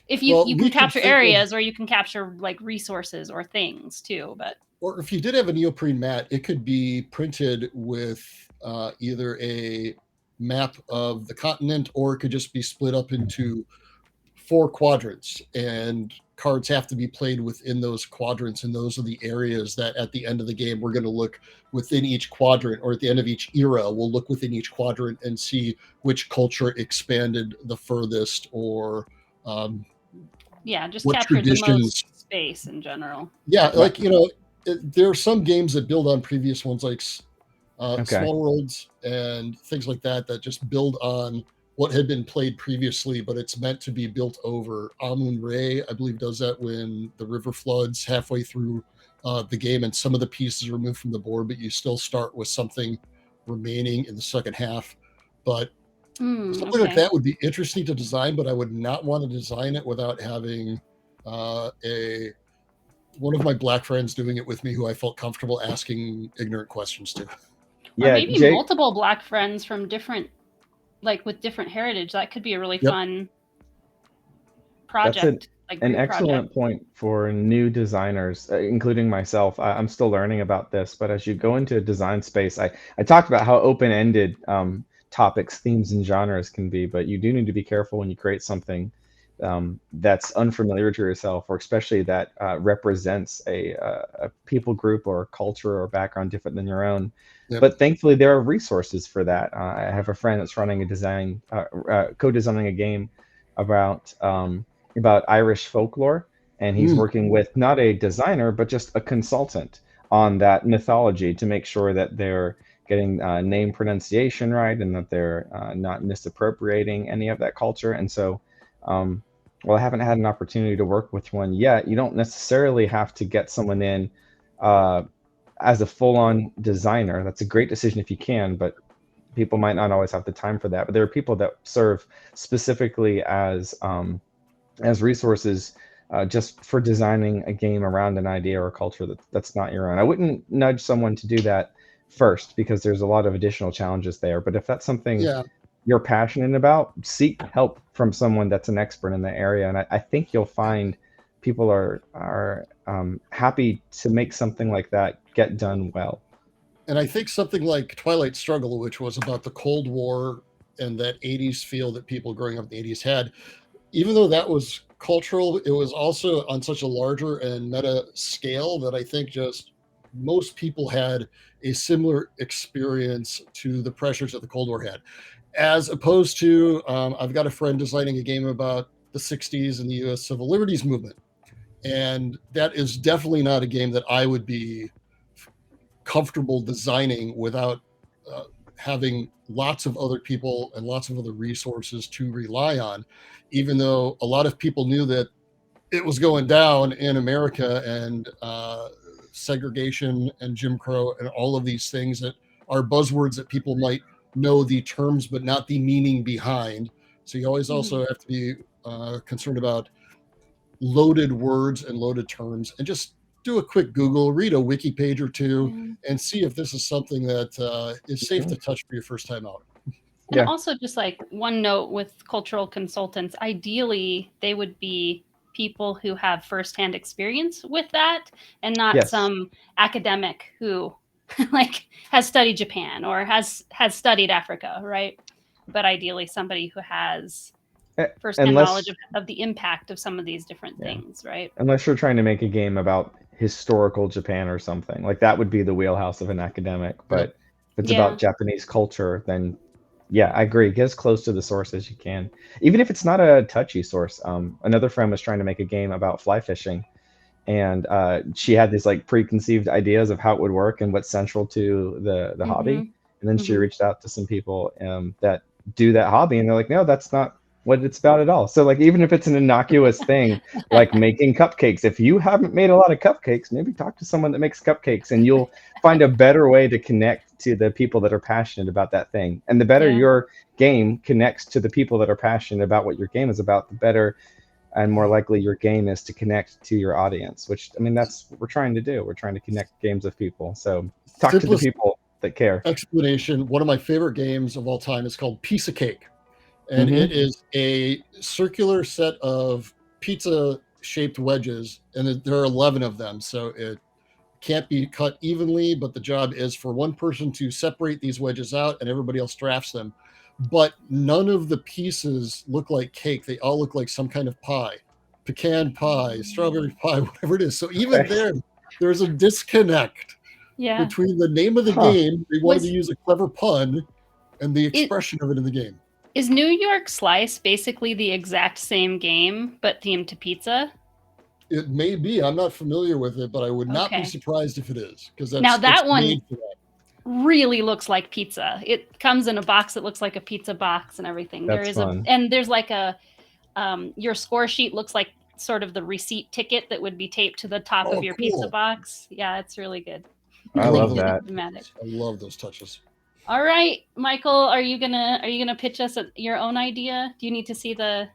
A: if you can capture areas or you can capture like resources or things too, but.
C: Or if you did have a neoprene mat, it could be printed with either a map of the continent or it could just be split up into 4 quadrants, and cards have to be played within those quadrants, and those are the areas that at the end of the game we're going to look within each quadrant, or at the end of each era we'll look within each quadrant and see which culture expanded the furthest, or
A: just captured the most space in general.
C: Like there are some games that build on previous ones, like Small Worlds and things like that just build on what had been played previously, but it's meant to be built over. Amun-Re, I believe, does that when the river floods halfway through the game and some of the pieces are removed from the board, but you still start with something remaining in the second half. But something like that would be interesting to design, but I would not want to design it without having one of my Black friends doing it with me who I felt comfortable asking ignorant questions to.
A: Yeah, or maybe multiple Black friends from different, like with different heritage. That could be a really fun project.
B: That's an excellent point for new designers, including myself. I'm still learning about this, but as you go into a design space, I talked about how open-ended topics, themes, and genres can be, but you do need to be careful when you create something that's unfamiliar to yourself, or especially that represents a people group or a culture or background different than your own. Yep. But thankfully, there are resources for that. I have a friend that's running a design, co-designing a game about Irish folklore, and he's working with not a designer, but just a consultant on that mythology to make sure that they're getting name pronunciation right and that they're not misappropriating any of that culture. And so, well, I haven't had an opportunity to work with one yet. You don't necessarily have to get someone in as a full-on designer. That's a great decision if you can, but people might not always have the time for that. But there are people that serve specifically as resources just for designing a game around an idea or a culture that's not your own. I wouldn't nudge someone to do that first because there's a lot of additional challenges there. But if that's something you're passionate about, seek help from someone that's an expert in the area. And I think you'll find people are happy to make something like that get done well.
C: And I think something like Twilight Struggle, which was about the Cold War and that 80s feel that people growing up in the 80s had, even though that was cultural, it was also on such a larger and meta scale that I think just most people had a similar experience to the pressures that the Cold War had. As opposed to, I've got a friend designing a game about the 60s and the U.S. Civil Liberties Movement. And that is definitely not a game that I would be comfortable designing without having lots of other people and lots of other resources to rely on, even though a lot of people knew that it was going down in America, and segregation and Jim Crow and all of these things that are buzzwords that people might know the terms but not the meaning behind. So you always also have to be concerned about loaded words and loaded terms, and just do a quick Google, read a wiki page or two, and see if this is something that is safe to touch for your first time out.
A: And also, just like one note with cultural consultants, ideally they would be people who have firsthand experience with that, and not some academic who like has studied Japan or has studied Africa, right? But ideally somebody who has firsthand knowledge of the impact of some of these different things, right?
B: Unless you're trying to make a game about historical Japan or something, like that would be the wheelhouse of an academic. But if it's about Japanese culture, then I agree. Get as close to the source as you can, even if it's not a touchy source. Another friend was trying to make a game about fly fishing, and she had these like preconceived ideas of how it would work and what's central to the hobby. And then she reached out to some people that do that hobby, and they're like, no, that's not what it's about at all. So like, even if it's an innocuous thing like making cupcakes, if you haven't made a lot of cupcakes, maybe talk to someone that makes cupcakes, and you'll find a better way to connect to the people that are passionate about that thing. And the better your game connects to the people that are passionate about what your game is about, the better and more likely your game is to connect to your audience, which, I mean, that's what we're trying to do. We're trying to connect games with people. So talk to the people that care.
C: Explanation. One of my favorite games of all time is called Piece of Cake. And it is a circular set of pizza-shaped wedges, and there are 11 of them. So it can't be cut evenly, but the job is for one person to separate these wedges out, and everybody else drafts them. But none of the pieces look like cake. They all look like some kind of pie. Pecan pie, strawberry pie, whatever it is. So even there's a disconnect between the name of the game, they wanted to use a clever pun, and the expression of it in the game.
A: Is New York Slice basically the exact same game, but themed to pizza?
C: It may be. I'm not familiar with it, but I would not be surprised if it is. Because
A: now that one really looks like pizza. It comes in a box that looks like a pizza box and everything.
B: That's fun.
A: And there's like a your score sheet looks like sort of the receipt ticket that would be taped to the top of your pizza box. Yeah, it's really good.
B: I love that.
C: I love those touches.
A: All right, Michael, are you gonna pitch us your own idea? Do you need to see the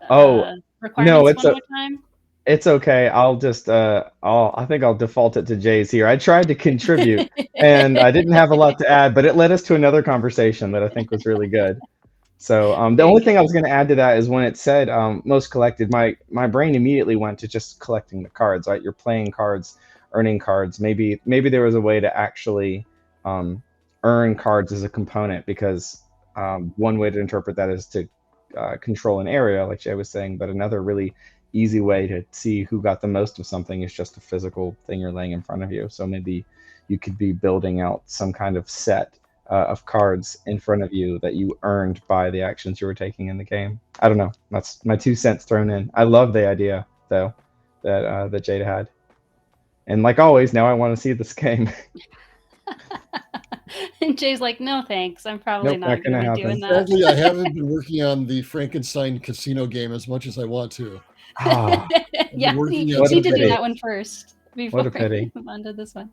B: No,
A: requirements
B: it's
A: one more time?
B: it's okay. I'll just I think I'll default it to Jay's here. I tried to contribute and I didn't have a lot to add, but it led us to another conversation that I think was really good. So the only thing I was going to add to that is when it said most collected, my brain immediately went to just collecting the cards. Right, you're playing cards, earning cards. Maybe there was a way to actually earn cards as a component, because one way to interpret that is to control an area, like Jay was saying. But another really easy way to see who got the most of something is just a physical thing you're laying in front of you. So maybe you could be building out some kind of set of cards in front of you that you earned by the actions you were taking in the game. I don't know. That's my 2 cents thrown in. I love the idea though that Jada had, and like always, now I want to see this game.
A: And Jay's like, no, thanks. I'm probably
B: Nope,
A: not going to be
B: happen.
A: doing that.
C: Sadly, I haven't been working on the Frankenstein casino game as much as I want to.
A: Yeah,
C: working
A: we
C: on
A: need to
C: something
A: do that
C: else.
A: one first
B: What a
A: before we
B: pity.
A: move on to this one.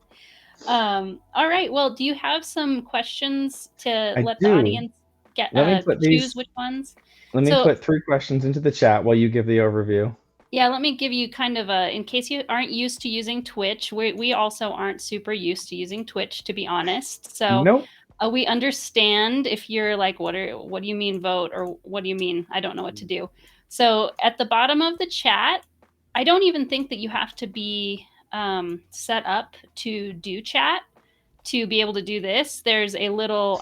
A: All right. Well, do you have some questions to
B: I
A: let the
B: do.
A: audience get
B: Let me put
A: choose which ones?
B: Let me
A: So-
B: put 3 questions into the chat while you give the overview.
A: Yeah, let me give you kind of in case you aren't used to using Twitch, we also aren't super used to using Twitch, to be honest. So
B: Nope.
A: we understand if you're like, what do you mean vote, or what do you mean I don't know what to do? So at the bottom of the chat, I don't even think that you have to be set up to do chat to be able to do this. There's a little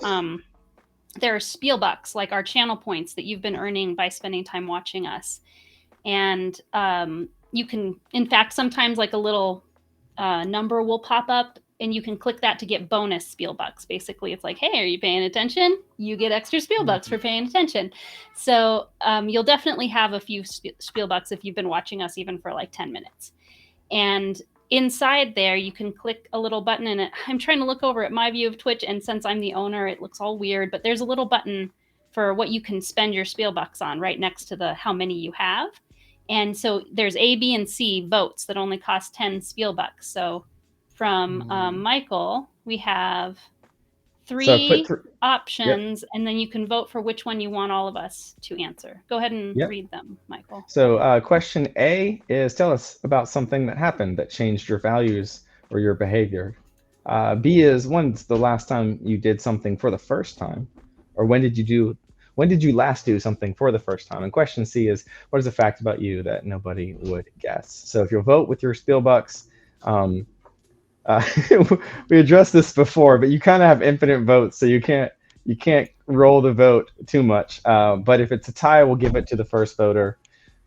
A: there are Spielbucks, like our channel points that you've been earning by spending time watching us. And you can, in fact, sometimes like a little number will pop up and you can click that to get bonus Spielbucks. Basically, it's like, hey, are you paying attention? You get extra Spielbucks for paying attention. So you'll definitely have a few Spielbucks if you've been watching us even for like 10 minutes. And inside there, you can click a little button in it. I'm trying to look over at my view of Twitch, and since I'm the owner, it looks all weird, but there's a little button for what you can spend your Spielbucks on right next to the how many you have. And so there's A, B, and C votes that only cost 10 Spielbucks. So from Michael, we have 3 options, and then you can vote for which one you want all of us to answer. Go ahead and read them, Michael.
B: So question A is, tell us about something that happened that changed your values or your behavior. B is, when's the last time you did something for the first time? Or when did you last do something for the first time? And question C is, what is a fact about you that nobody would guess? So if you'll vote with your Spielbucks, we addressed this before, but you kind of have infinite votes, so you can't roll the vote too much. But if it's a tie, we'll give it to the first voter.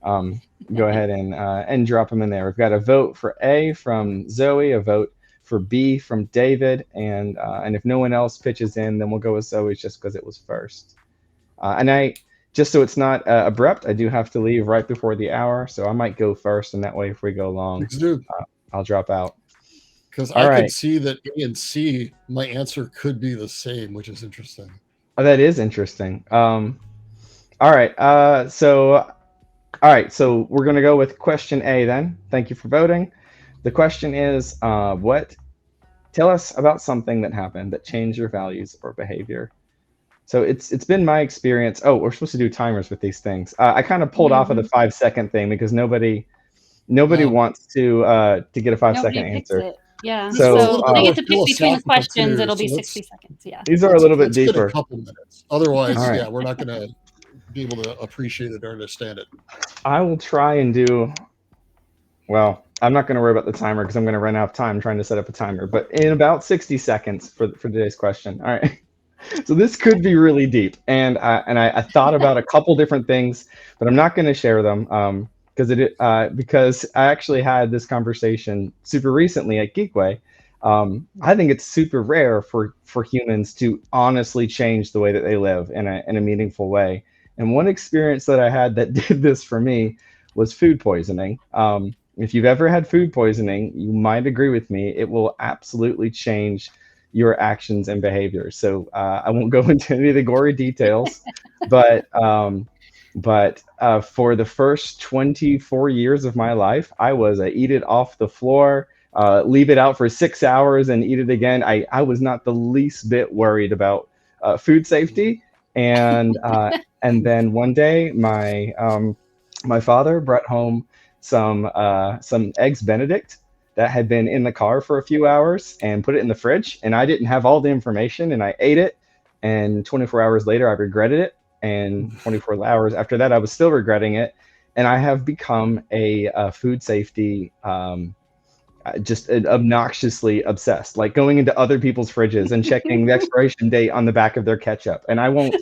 B: Go ahead and drop them in there. We've got a vote for A from Zoe, a vote for B from David, and if no one else pitches in, then we'll go with Zoe's just because it was first. And just so it's not abrupt, I do have to leave right before the hour, so I might go first, and that way if we go long, I'll drop out.
C: Because I could see that A and C, my answer could be the same, which is interesting.
B: Oh, that is interesting. All right. So we're going to go with question A then. Thank you for voting. The question is, tell us about something that happened that changed your values or behavior. So it's been my experience. Oh, we're supposed to do timers with these things. I kind of pulled off of the 5-second thing because nobody wants to get a 5-second answer.
A: It. Yeah.
B: So
A: they get to pick between the questions. It'll be 60 seconds. Yeah.
B: These are a little bit deeper.
C: A couple minutes. Otherwise, we're not going to be able to appreciate it or understand it.
B: I will try and do. Well, I'm not going to worry about the timer because I'm going to run out of time trying to set up a timer. But in about 60 seconds for today's question. All right. So this could be really deep, and I thought about a couple different things, but I'm not going to share them. Because I actually had this conversation super recently at Geekway. I think it's super rare for humans to honestly change the way that they live in a meaningful way. And one experience that I had that did this for me was food poisoning. If you've ever had food poisoning, you might agree with me. It will absolutely change your actions and behaviors. So I won't go into any of the gory details, but for the first 24 years of my life, I was a eat it off the floor, leave it out for 6 hours and eat it again. I was not the least bit worried about food safety. And then one day my father brought home some eggs Benedict that had been in the car for a few hours and put it in the fridge. And I didn't have all the information, and I ate it. And 24 hours later, I regretted it. And 24 hours after that, I was still regretting it. And I have become a food safety just obnoxiously obsessed, like going into other people's fridges and checking the expiration date on the back of their ketchup. And I won't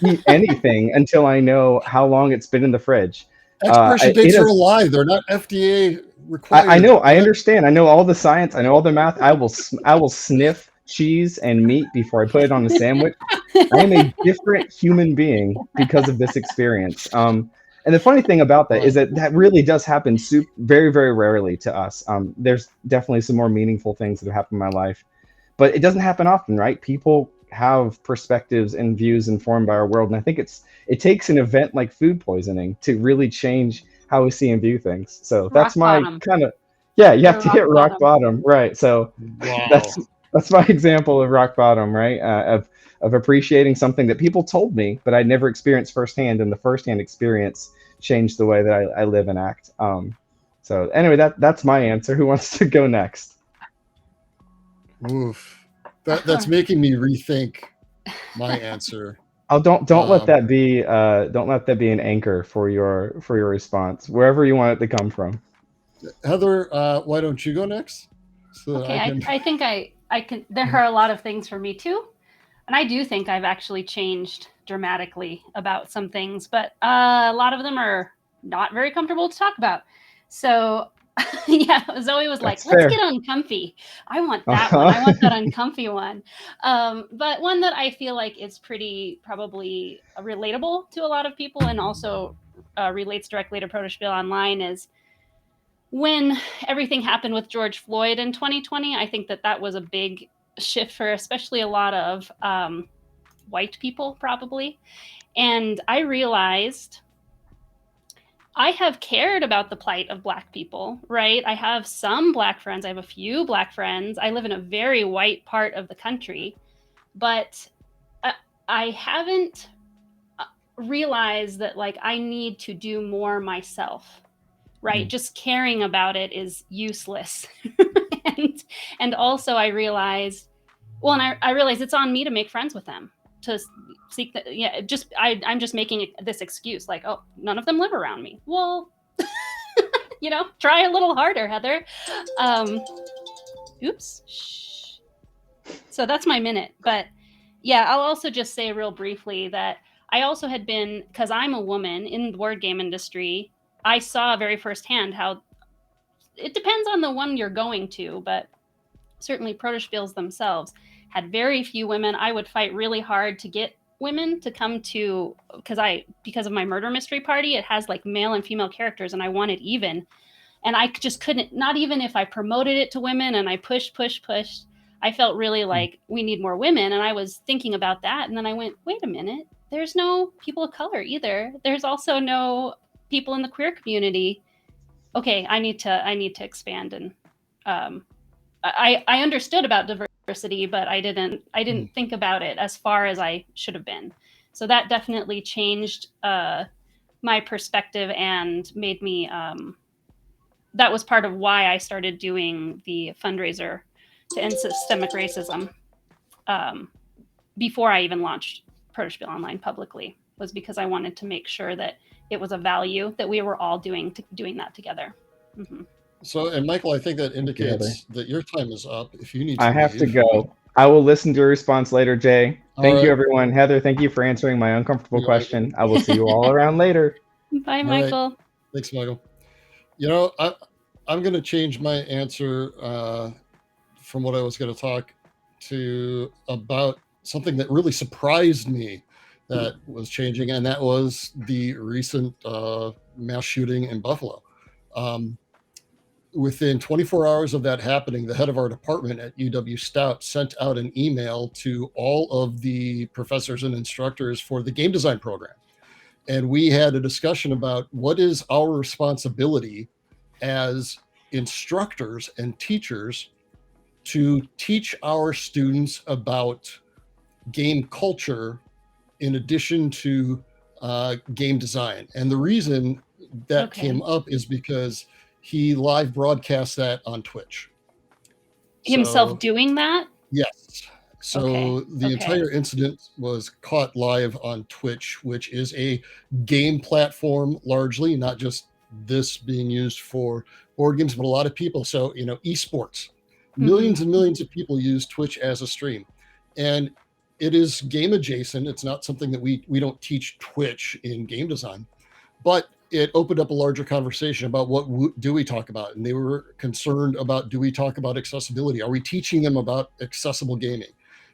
B: eat anything until I know how long it's been in the fridge.
C: Expiration dates are a lie. They're not FDA required.
B: I know. I understand. I know all the science. I know all the math. I will sniff cheese and meat before I put it on a sandwich. I am a different human being because of this experience. And the funny thing about that is that really does happen very, very rarely to us. There's definitely some more meaningful things that have happened in my life, but it doesn't happen often, right? People have perspectives and views informed by our world. And I think it takes an event like food poisoning to really change how we see and view things. So that's my kind of, you have to hit rock bottom. Right. So that's my example of rock bottom, right? Of appreciating something that people told me, but I never experienced firsthand. And the firsthand experience changed the way that I live and act. So anyway, that's my answer. Who wants to go next?
C: Oof. That's making me rethink my answer.
B: Oh, don't let that be an anchor for your response, wherever you want it to come from.
C: Heather, why don't you go next? So
A: okay, I think I can. There are a lot of things for me too, and I do think I've actually changed dramatically about some things, but a lot of them are not very comfortable to talk about. So yeah, Zoe was like, let's get uncomfy. I want that one. I want that uncomfy one. But one that I feel like is pretty probably relatable to a lot of people and also relates directly to Protospiel Online is when everything happened with George Floyd in 2020. I think that was a big shift for especially a lot of white people probably. And I realized I have cared about the plight of Black people, right? I have some Black friends. I have a few Black friends. I live in a very white part of the country, but I haven't realized that like I need to do more myself, right? Just caring about it is useless. and also I realized, I realized it's on me to make friends with them, to seek that. Yeah, I'm just making this excuse like, oh, none of them live around me. Well, try a little harder, Heather. Oops. Shh. So that's my minute. But yeah, I'll also just say real briefly that I also had been, because I'm a woman in the board game industry, I saw very firsthand how it depends on the one you're going to, but certainly Protospiels themselves had very few women. I would fight really hard to get women to come to, because of my murder mystery party, it has like male and female characters and I wanted even. And I just couldn't, not even if I promoted it to women and I pushed, I felt really like we need more women. And I was thinking about that. And then I went, wait a minute, there's no people of color either. There's also no people in the queer community. Okay, I need to expand. And I understood about diversity, but I didn't think about it as far as I should have been. So that definitely changed my perspective and made me, that was part of why I started doing the fundraiser to end systemic racism before I even launched Protospiel Online publicly, was because I wanted to make sure that it was a value that we were all doing that together. Mm-hmm.
C: So, and Michael, I think that indicates that your time is up. If you need to
B: I have to go. I will listen to your response later, Jay. Thank you, everyone. Heather, thank you for answering my uncomfortable question. I will see you all around later.
A: Bye, Michael.
C: Right. Thanks, Michael. I'm going to change my answer from what I was going to talk to about something that really surprised me that was changing, and that was the recent mass shooting in Buffalo. Within 24 hours of that happening, the head of our department at UW Stout sent out an email to all of the professors and instructors for the game design program. And we had a discussion about what is our responsibility as instructors and teachers to teach our students about game culture in addition to game design. And the reason that came up is because he live broadcast that on Twitch.
A: Himself doing that?
C: Yes. So the entire incident was caught live on Twitch, which is a game platform largely, not just this being used for board games, but a lot of people. So, esports, millions and millions of people use Twitch as a stream. And it is game adjacent. It's not something that we don't teach Twitch in game design, but it opened up a larger conversation about what do we talk about. And they were concerned about, do we talk about accessibility? Are we teaching them about accessible gaming?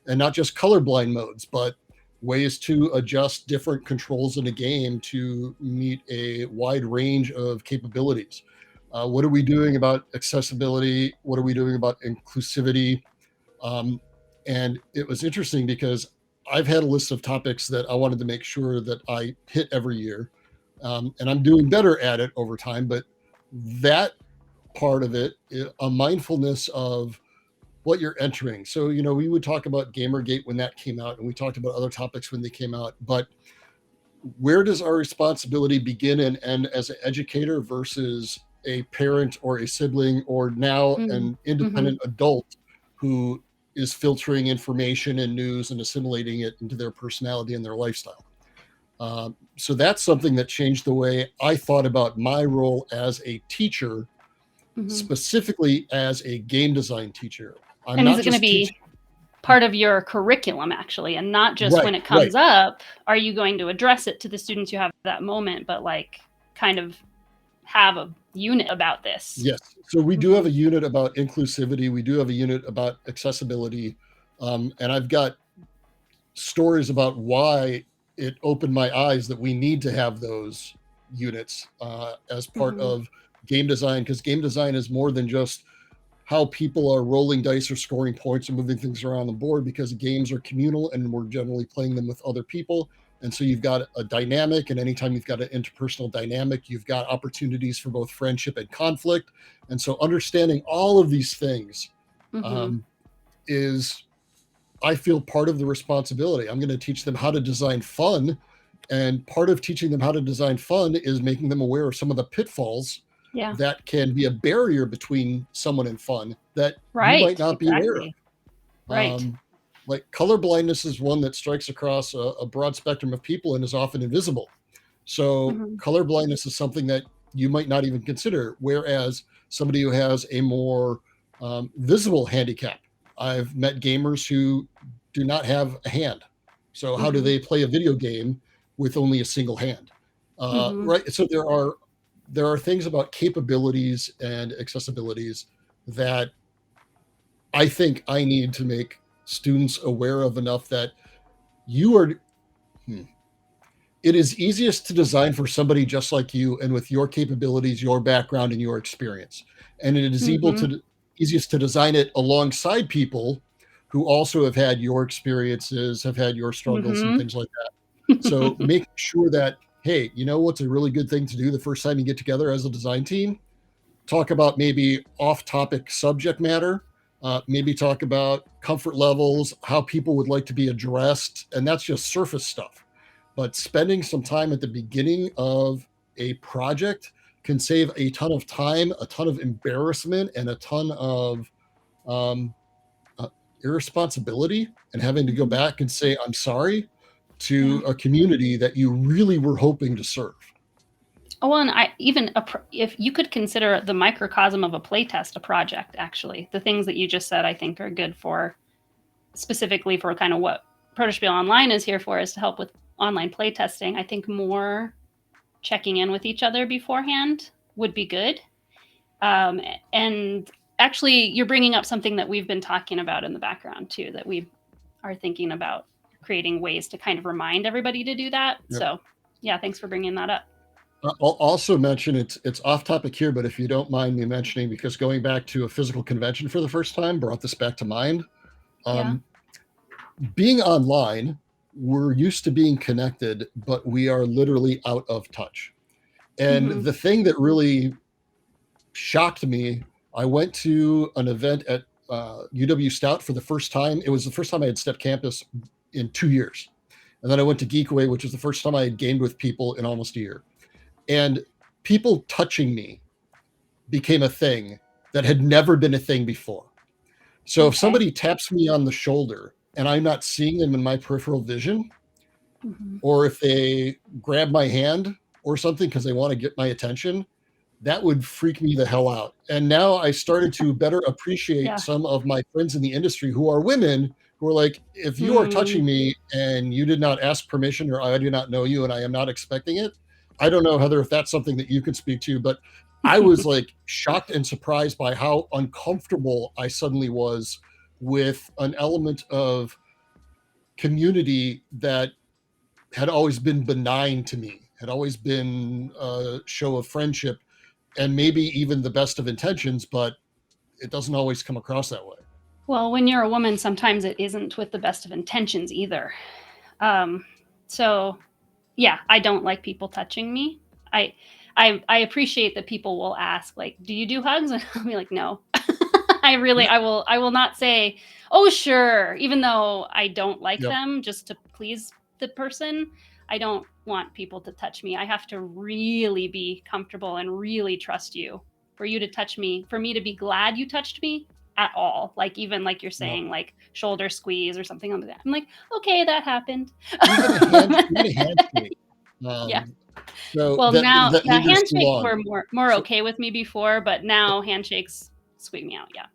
C: And not just colorblind modes, but ways to adjust different controls in a game to meet a wide range of capabilities. What are we doing about accessibility? What are we doing about inclusivity? And it was interesting because I've had a list of topics that I wanted to make sure that I hit every year. And I'm doing better at it over time, but that part of it, a mindfulness of what you're entering. So, we would talk about Gamergate when that came out, and we talked about other topics when they came out, but where does our responsibility begin and end as an educator versus a parent or a sibling, or now an independent adult who is filtering information and news and assimilating it into their personality and their lifestyle? So that's something that changed the way I thought about my role as a teacher, specifically as a game design teacher.
A: And is it going to be part of your curriculum, actually, and not just when it comes up? Are you going to address it to the students you have at that moment, but kind of have a unit about this?
C: Yes. So we do have a unit about inclusivity. We do have a unit about accessibility. And I've got stories about why it opened my eyes that we need to have those units as part of game design, because game design is more than just how people are rolling dice or scoring points or moving things around the board, because games are communal and we're generally playing them with other people. And so you've got a dynamic, and anytime you've got an interpersonal dynamic, you've got opportunities for both friendship and conflict. And so understanding all of these things is, I feel, part of the responsibility. I'm going to teach them how to design fun. And part of teaching them how to design fun is making them aware of some of the pitfalls that can be a barrier between someone and fun that you might not be aware of. Like color blindness is one that strikes across a broad spectrum of people and is often invisible. So color blindness is something that you might not even consider, whereas somebody who has a more visible handicap. I've met gamers who do not have a hand. So how do they play a video game with only a single hand? Right. So there are things about capabilities and accessibilities that I think I need to make students aware of enough that it is easiest to design for somebody just like you and with your capabilities, your background, and your experience. And it is easiest to design it alongside people who also have had your experiences, have had your struggles and things like that. So making sure that, hey, what's a really good thing to do the first time you get together as a design team? Talk about maybe off-topic subject matter, maybe talk about comfort levels, how people would like to be addressed, and that's just surface stuff. But spending some time at the beginning of a project can save a ton of time, a ton of embarrassment, and a ton of irresponsibility, and having to go back and say, I'm sorry, to a community that you really were hoping to serve.
A: Oh, and if you could consider the microcosm of a playtest a project, actually, the things that you just said, I think are good for, specifically for kind of what Protospiel Online is here for, is to help with online playtesting. I think more checking in with each other beforehand would be good. And actually, you're bringing up something that we've been talking about in the background too, that we are thinking about creating ways to kind of remind everybody to do that. So yeah, thanks for bringing that up.
C: I'll also mention, it's off topic here, but if you don't mind me mentioning, because going back to a physical convention for the first time brought this back to mind. Being online, we're used to being connected, but we are literally out of touch. And the thing that really shocked me. I went to an event at UW Stout for the first time. It was the first time I had stepped campus in 2 years. And then I went to Geekaway, which was the first time I had gamed with people in almost a year. And people touching me became a thing that had never been a thing before. So if somebody taps me on the shoulder and I'm not seeing them in my peripheral vision, or if they grab my hand or something because they want to get my attention, that would freak me the hell out. And now I started to better appreciate some of my friends in the industry who are women who are like, if you are touching me and you did not ask permission, or I do not know you and I am not expecting it, I don't know, Heather, if that's something that you could speak to, but I was like shocked and surprised by how uncomfortable I suddenly was with an element of community that had always been benign to me, had always been a show of friendship and maybe even the best of intentions, but it doesn't always come across that way.
A: Well, when you're a woman, sometimes it isn't with the best of intentions either. So yeah, I don't like people touching me. I appreciate that people will ask, like, do you do hugs? And I'll be like, no. I will not say, oh, sure, even though I don't like them, just to please the person. I don't want people to touch me. I have to really be comfortable and really trust you for you to touch me, for me to be glad you touched me at all. Like, even like you're saying, like shoulder squeeze or something like that. I'm like, okay, that happened.
C: Even a handshake.
A: So well, now handshakes were more okay with me before, but now handshakes squeak me out. Yeah.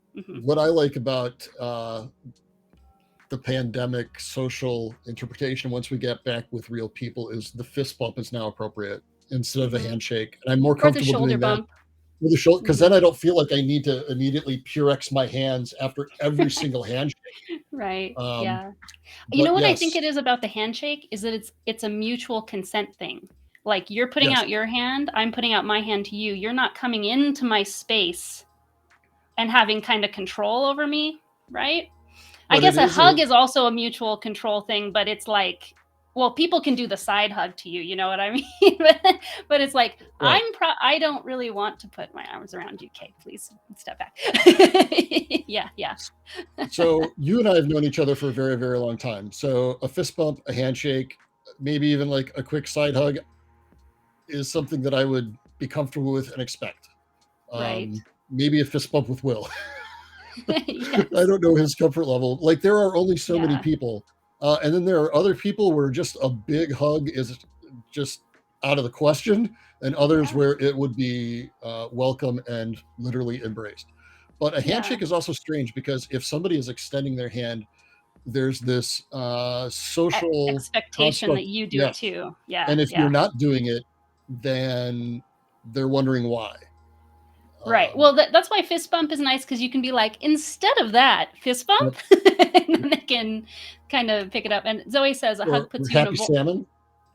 C: What I like about the pandemic social interpretation, once we get back with real people, is the fist bump is now appropriate instead of a handshake. And I'm more comfortable doing that with the shoulder, because then I don't feel like I need to immediately Purex my hands after every single handshake.
A: Right. Yeah. You know what I think it is about the handshake is that it's a mutual consent thing. Like, you're putting out your hand, I'm putting out my hand to you. You're not coming into my space and having kind of control over me, right? But I guess a hug is also a mutual control thing, but it's like, well, people can do the side hug to you, you know what I mean? But it's like, I don't really want to put my arms around you, Kate. Please step back. Yeah.
C: So you and I have known each other for a very, very long time. So a fist bump, a handshake, maybe even like a quick side hug is something that I would be comfortable with and expect.
A: Right.
C: Maybe a fist bump with Will. Yes. I don't know his comfort level. Like, there are only so many people. And then there are other people where just a big hug is just out of the question, and others where it would be welcome and literally embraced. But a handshake is also strange, because if somebody is extending their hand, there's this social
A: expectation that you do it too. Yeah.
C: And if you're not doing it, then they're wondering why.
A: Right. Well, that's why fist bump is nice, because you can be like, instead of that, fist bump, and then they can kind of pick it up. And Zoe says a hug puts you in a
C: salmon.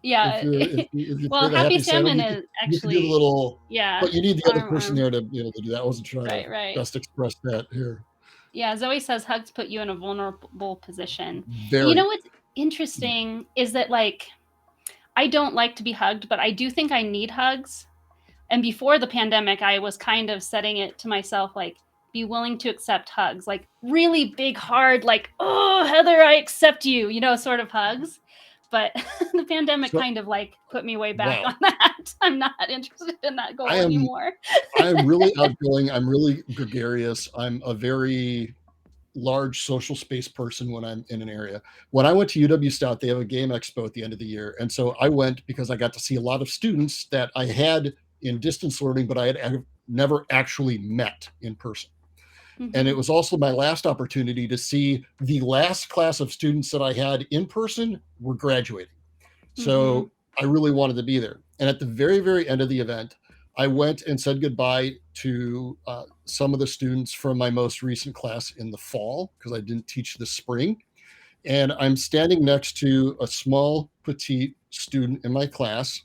A: Yeah.
C: If you
A: well, happy salmon is actually
C: you do a little, but you need the other person there to be able to do that. I wasn't trying to best express that here.
A: Yeah, Zoe says hugs put you in a vulnerable position.
C: Very.
A: You know what's interesting is that, like, I don't like to be hugged, but I do think I need hugs. And before the pandemic, I was kind of setting it to myself, like, be willing to accept hugs, like really big, hard, like, oh, Heather, I accept you, you know, sort of hugs. But the pandemic kind of like put me way back on that. I'm not interested in that goal anymore.
C: I'm really outgoing. I'm really gregarious. I'm a very large social space person when I'm in an area. When I went to UW Stout, they have a game expo at the end of the year. And so I went because I got to see a lot of students that I had in distance learning, but I had never actually met in person. And it was also my last opportunity to see the last class of students that I had in person were graduating. So I really wanted to be there. And at the very, very end of the event, I went and said goodbye to some of the students from my most recent class in the fall, because I didn't teach this spring. And I'm standing next to a small, petite student in my class,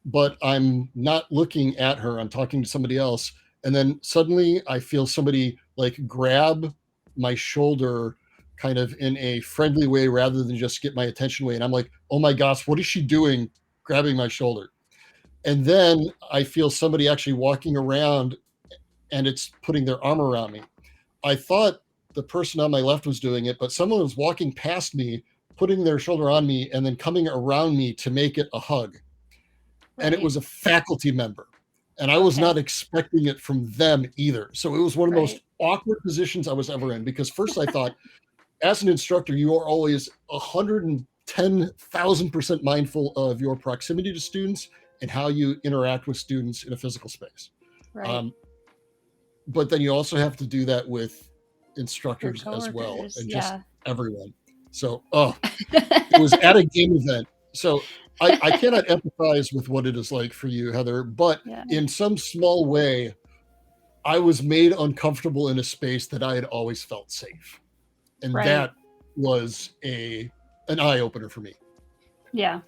C: but I'm not looking at her. I'm talking to somebody else. And then suddenly I feel somebody like grab my shoulder kind of in a friendly way rather than just get my attention way. And I'm like, oh my gosh, what is she doing grabbing my shoulder? And then I feel somebody actually walking around and it's putting their arm around me. I thought the person on my left was doing it, but someone was walking past me, putting their shoulder on me, and then coming around me to make it a hug.
A: Right.
C: And it was a faculty member. And I was not expecting it from them either. So it was one of the most awkward positions I was ever in, because first I thought, as an instructor, you are always 110,000% mindful of your proximity to students and how you interact with students in a physical space.
A: Right.
C: But then you also have to do that with instructors as well, and just everyone. So, it was at a game event. So I cannot empathize with what it is like for you, Heather, but in some small way, I was made uncomfortable in a space that I had always felt safe. And that was an eye-opener for me. Yeah.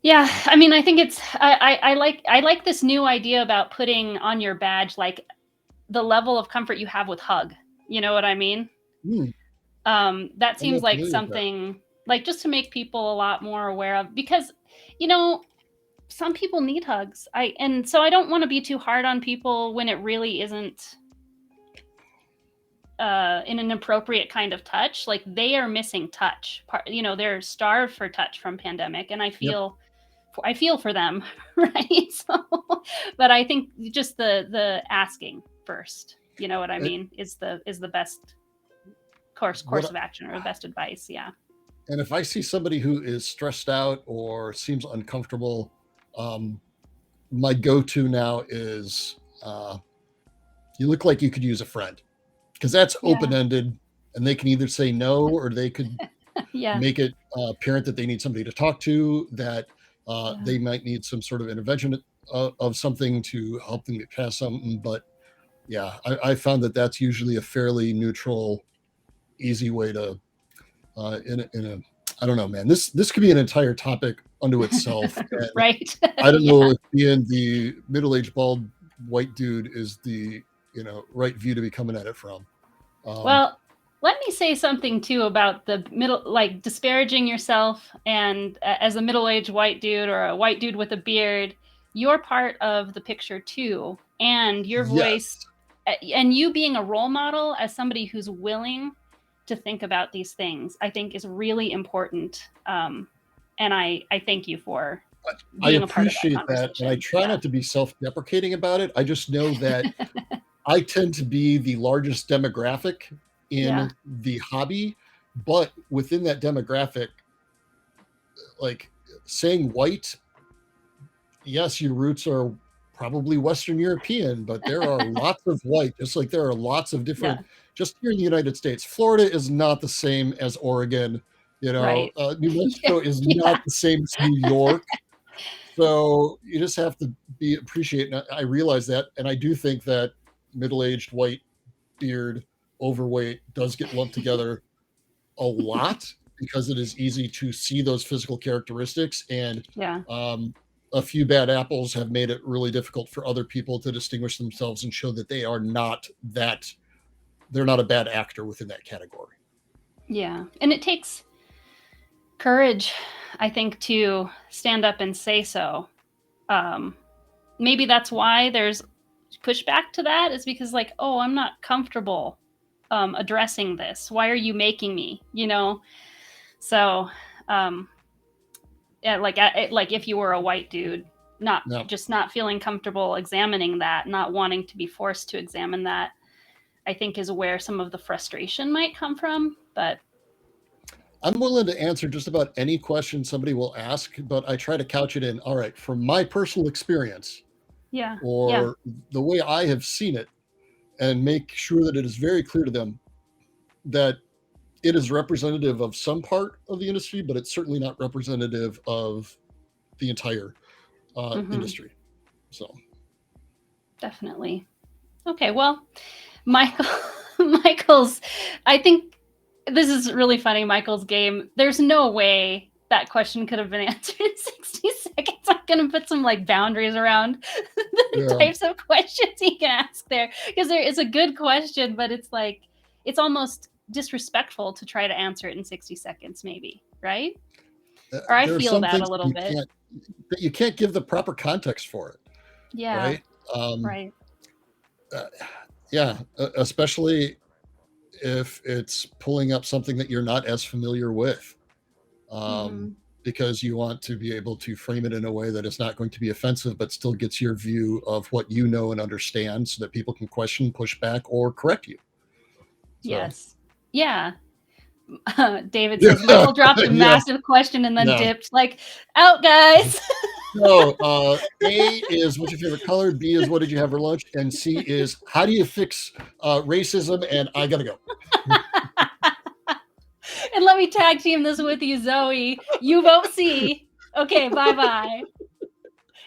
A: Yeah, I mean, I think it's I like this new idea about putting on your badge like the level of comfort you have with hug. You know what I mean? That seems like something like just to make people a lot more aware of, because some people need hugs. And so I don't want to be too hard on people when it really isn't in an appropriate kind of touch. Like they are missing touch. They're starved for touch from pandemic, and I feel for them, right? So, but I think just the asking first, you know what I mean, is the best course of action, or the best advice. Yeah.
C: And if I see somebody who is stressed out or seems uncomfortable, my go-to now is you look like you could use a friend, because that's open-ended, and they can either say no, or they could make it apparent that they need somebody to talk to, that they might need some sort of intervention of something to help them get past something. But I found that that's usually a fairly neutral, easy way to in a I don't know, man, this could be an entire topic unto itself.
A: Right.
C: I don't know if being the middle-aged bald white dude is the right view to be coming at it from.
A: Well, let me say something too about the middle, like disparaging yourself, and as a middle-aged white dude or a white dude with a beard, you're part of the picture too, and your voice and you being a role model as somebody who's willing to think about these things, I think is really important. And I thank you for being a part of that conversation.
C: And I try not to be self-deprecating about it. I just know that I tend to be the largest demographic in the hobby, but within that demographic, like saying white, yes, your roots are probably Western European, but there are lots of white, just like there are lots of different, just here in the United States. Florida is not the same as Oregon, New Mexico is not the same as New York. So you just have to appreciate, and I realize that, and I do think that middle-aged white beard, overweight does get lumped together a lot, because it is easy to see those physical characteristics, and a few bad apples have made it really difficult for other people to distinguish themselves and show that they are not that, they're not a bad actor within that category.
A: Yeah. And it takes courage, I think, to stand up and say so. Maybe that's why there's pushback to that, is because like, oh, I'm not comfortable addressing this. Why are you making me, So like if you were a white dude, just not feeling comfortable examining that, not wanting to be forced to examine that, I think is where some of the frustration might come from. But
C: I'm willing to answer just about any question somebody will ask, but I try to couch it in, all right, from my personal experience, or the way I have seen it, and make sure that it is very clear to them that it is representative of some part of the industry, but it's certainly not representative of the entire industry. So
A: definitely. Okay, well, Michael's, I think this is really funny, Michael's game. There's no way that question could have been answered in 60 seconds. I'm going to put some like boundaries around the types of questions he can ask there, because there is a good question, but it's like, it's almost disrespectful to try to answer it in 60 seconds, maybe, right? Or I feel that a little bit.
C: You can't give the proper context for it.
A: Yeah.
C: Right.
A: Right.
C: Yeah, especially if it's pulling up something that you're not as familiar with, because you want to be able to frame it in a way that is not going to be offensive, but still gets your view of what you know and understand, so that people can question, push back, or correct you. So.
A: Yes. Yeah. David says Michael dropped a massive question and then dipped, like, out, guys.
C: No, A is what's your favorite color, B is what did you have for lunch, and C is how do you fix racism, and I gotta go.
A: And let me tag team this with you, Zoe. You vote C. Okay, bye-bye.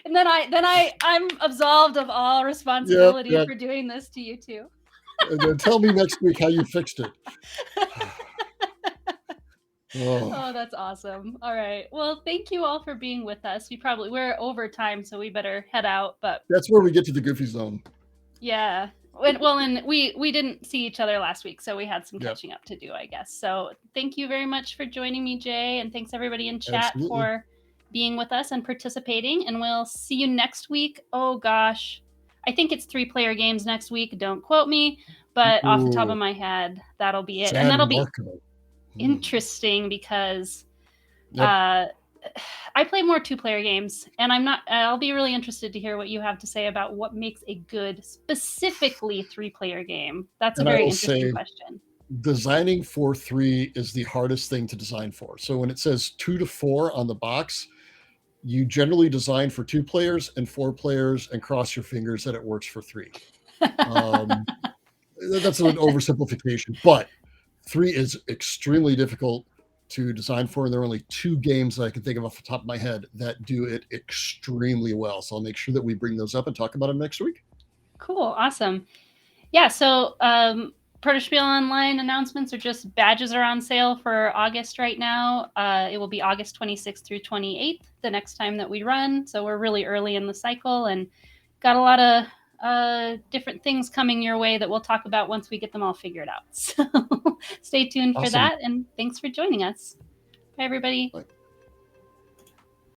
A: And then I'm absolved of all responsibility for doing this to you two.
C: And then tell me next week how you fixed it.
A: Oh, that's awesome. All right. Well, thank you all for being with us. We're over time, so we better head out. But
C: that's where we get to the goofy zone.
A: Yeah. Well, and we didn't see each other last week, so we had some catching up to do, I guess. So thank you very much for joining me, Jay, and thanks everybody in chat for being with us and participating. And we'll see you next week. Oh gosh, I think it's 3-player games next week. Don't quote me, but off the top of my head, that'll be it, and that'll be interesting because I play more 2-player games, and I'll be really interested to hear what you have to say about what makes a good, specifically 3-player game. That's a very interesting question.
C: Designing for 3 is the hardest thing to design for. So when it says 2 to 4 on the box, you generally design for 2 players and 4 players and cross your fingers that it works for 3. That's an oversimplification, but 3 is extremely difficult to design for, and there are only 2 games that I can think of off the top of my head that do it extremely well. So I'll make sure that we bring those up and talk about them next week.
A: Cool. Awesome. Yeah. So Protospiel Online announcements are just badges are on sale for August right now. It will be August 26th through 28th, the next time that we run. So we're really early in the cycle and got a lot of different things coming your way that we'll talk about once we get them all figured out. So stay tuned for that, and thanks for joining us. Bye, everybody.
C: Bye.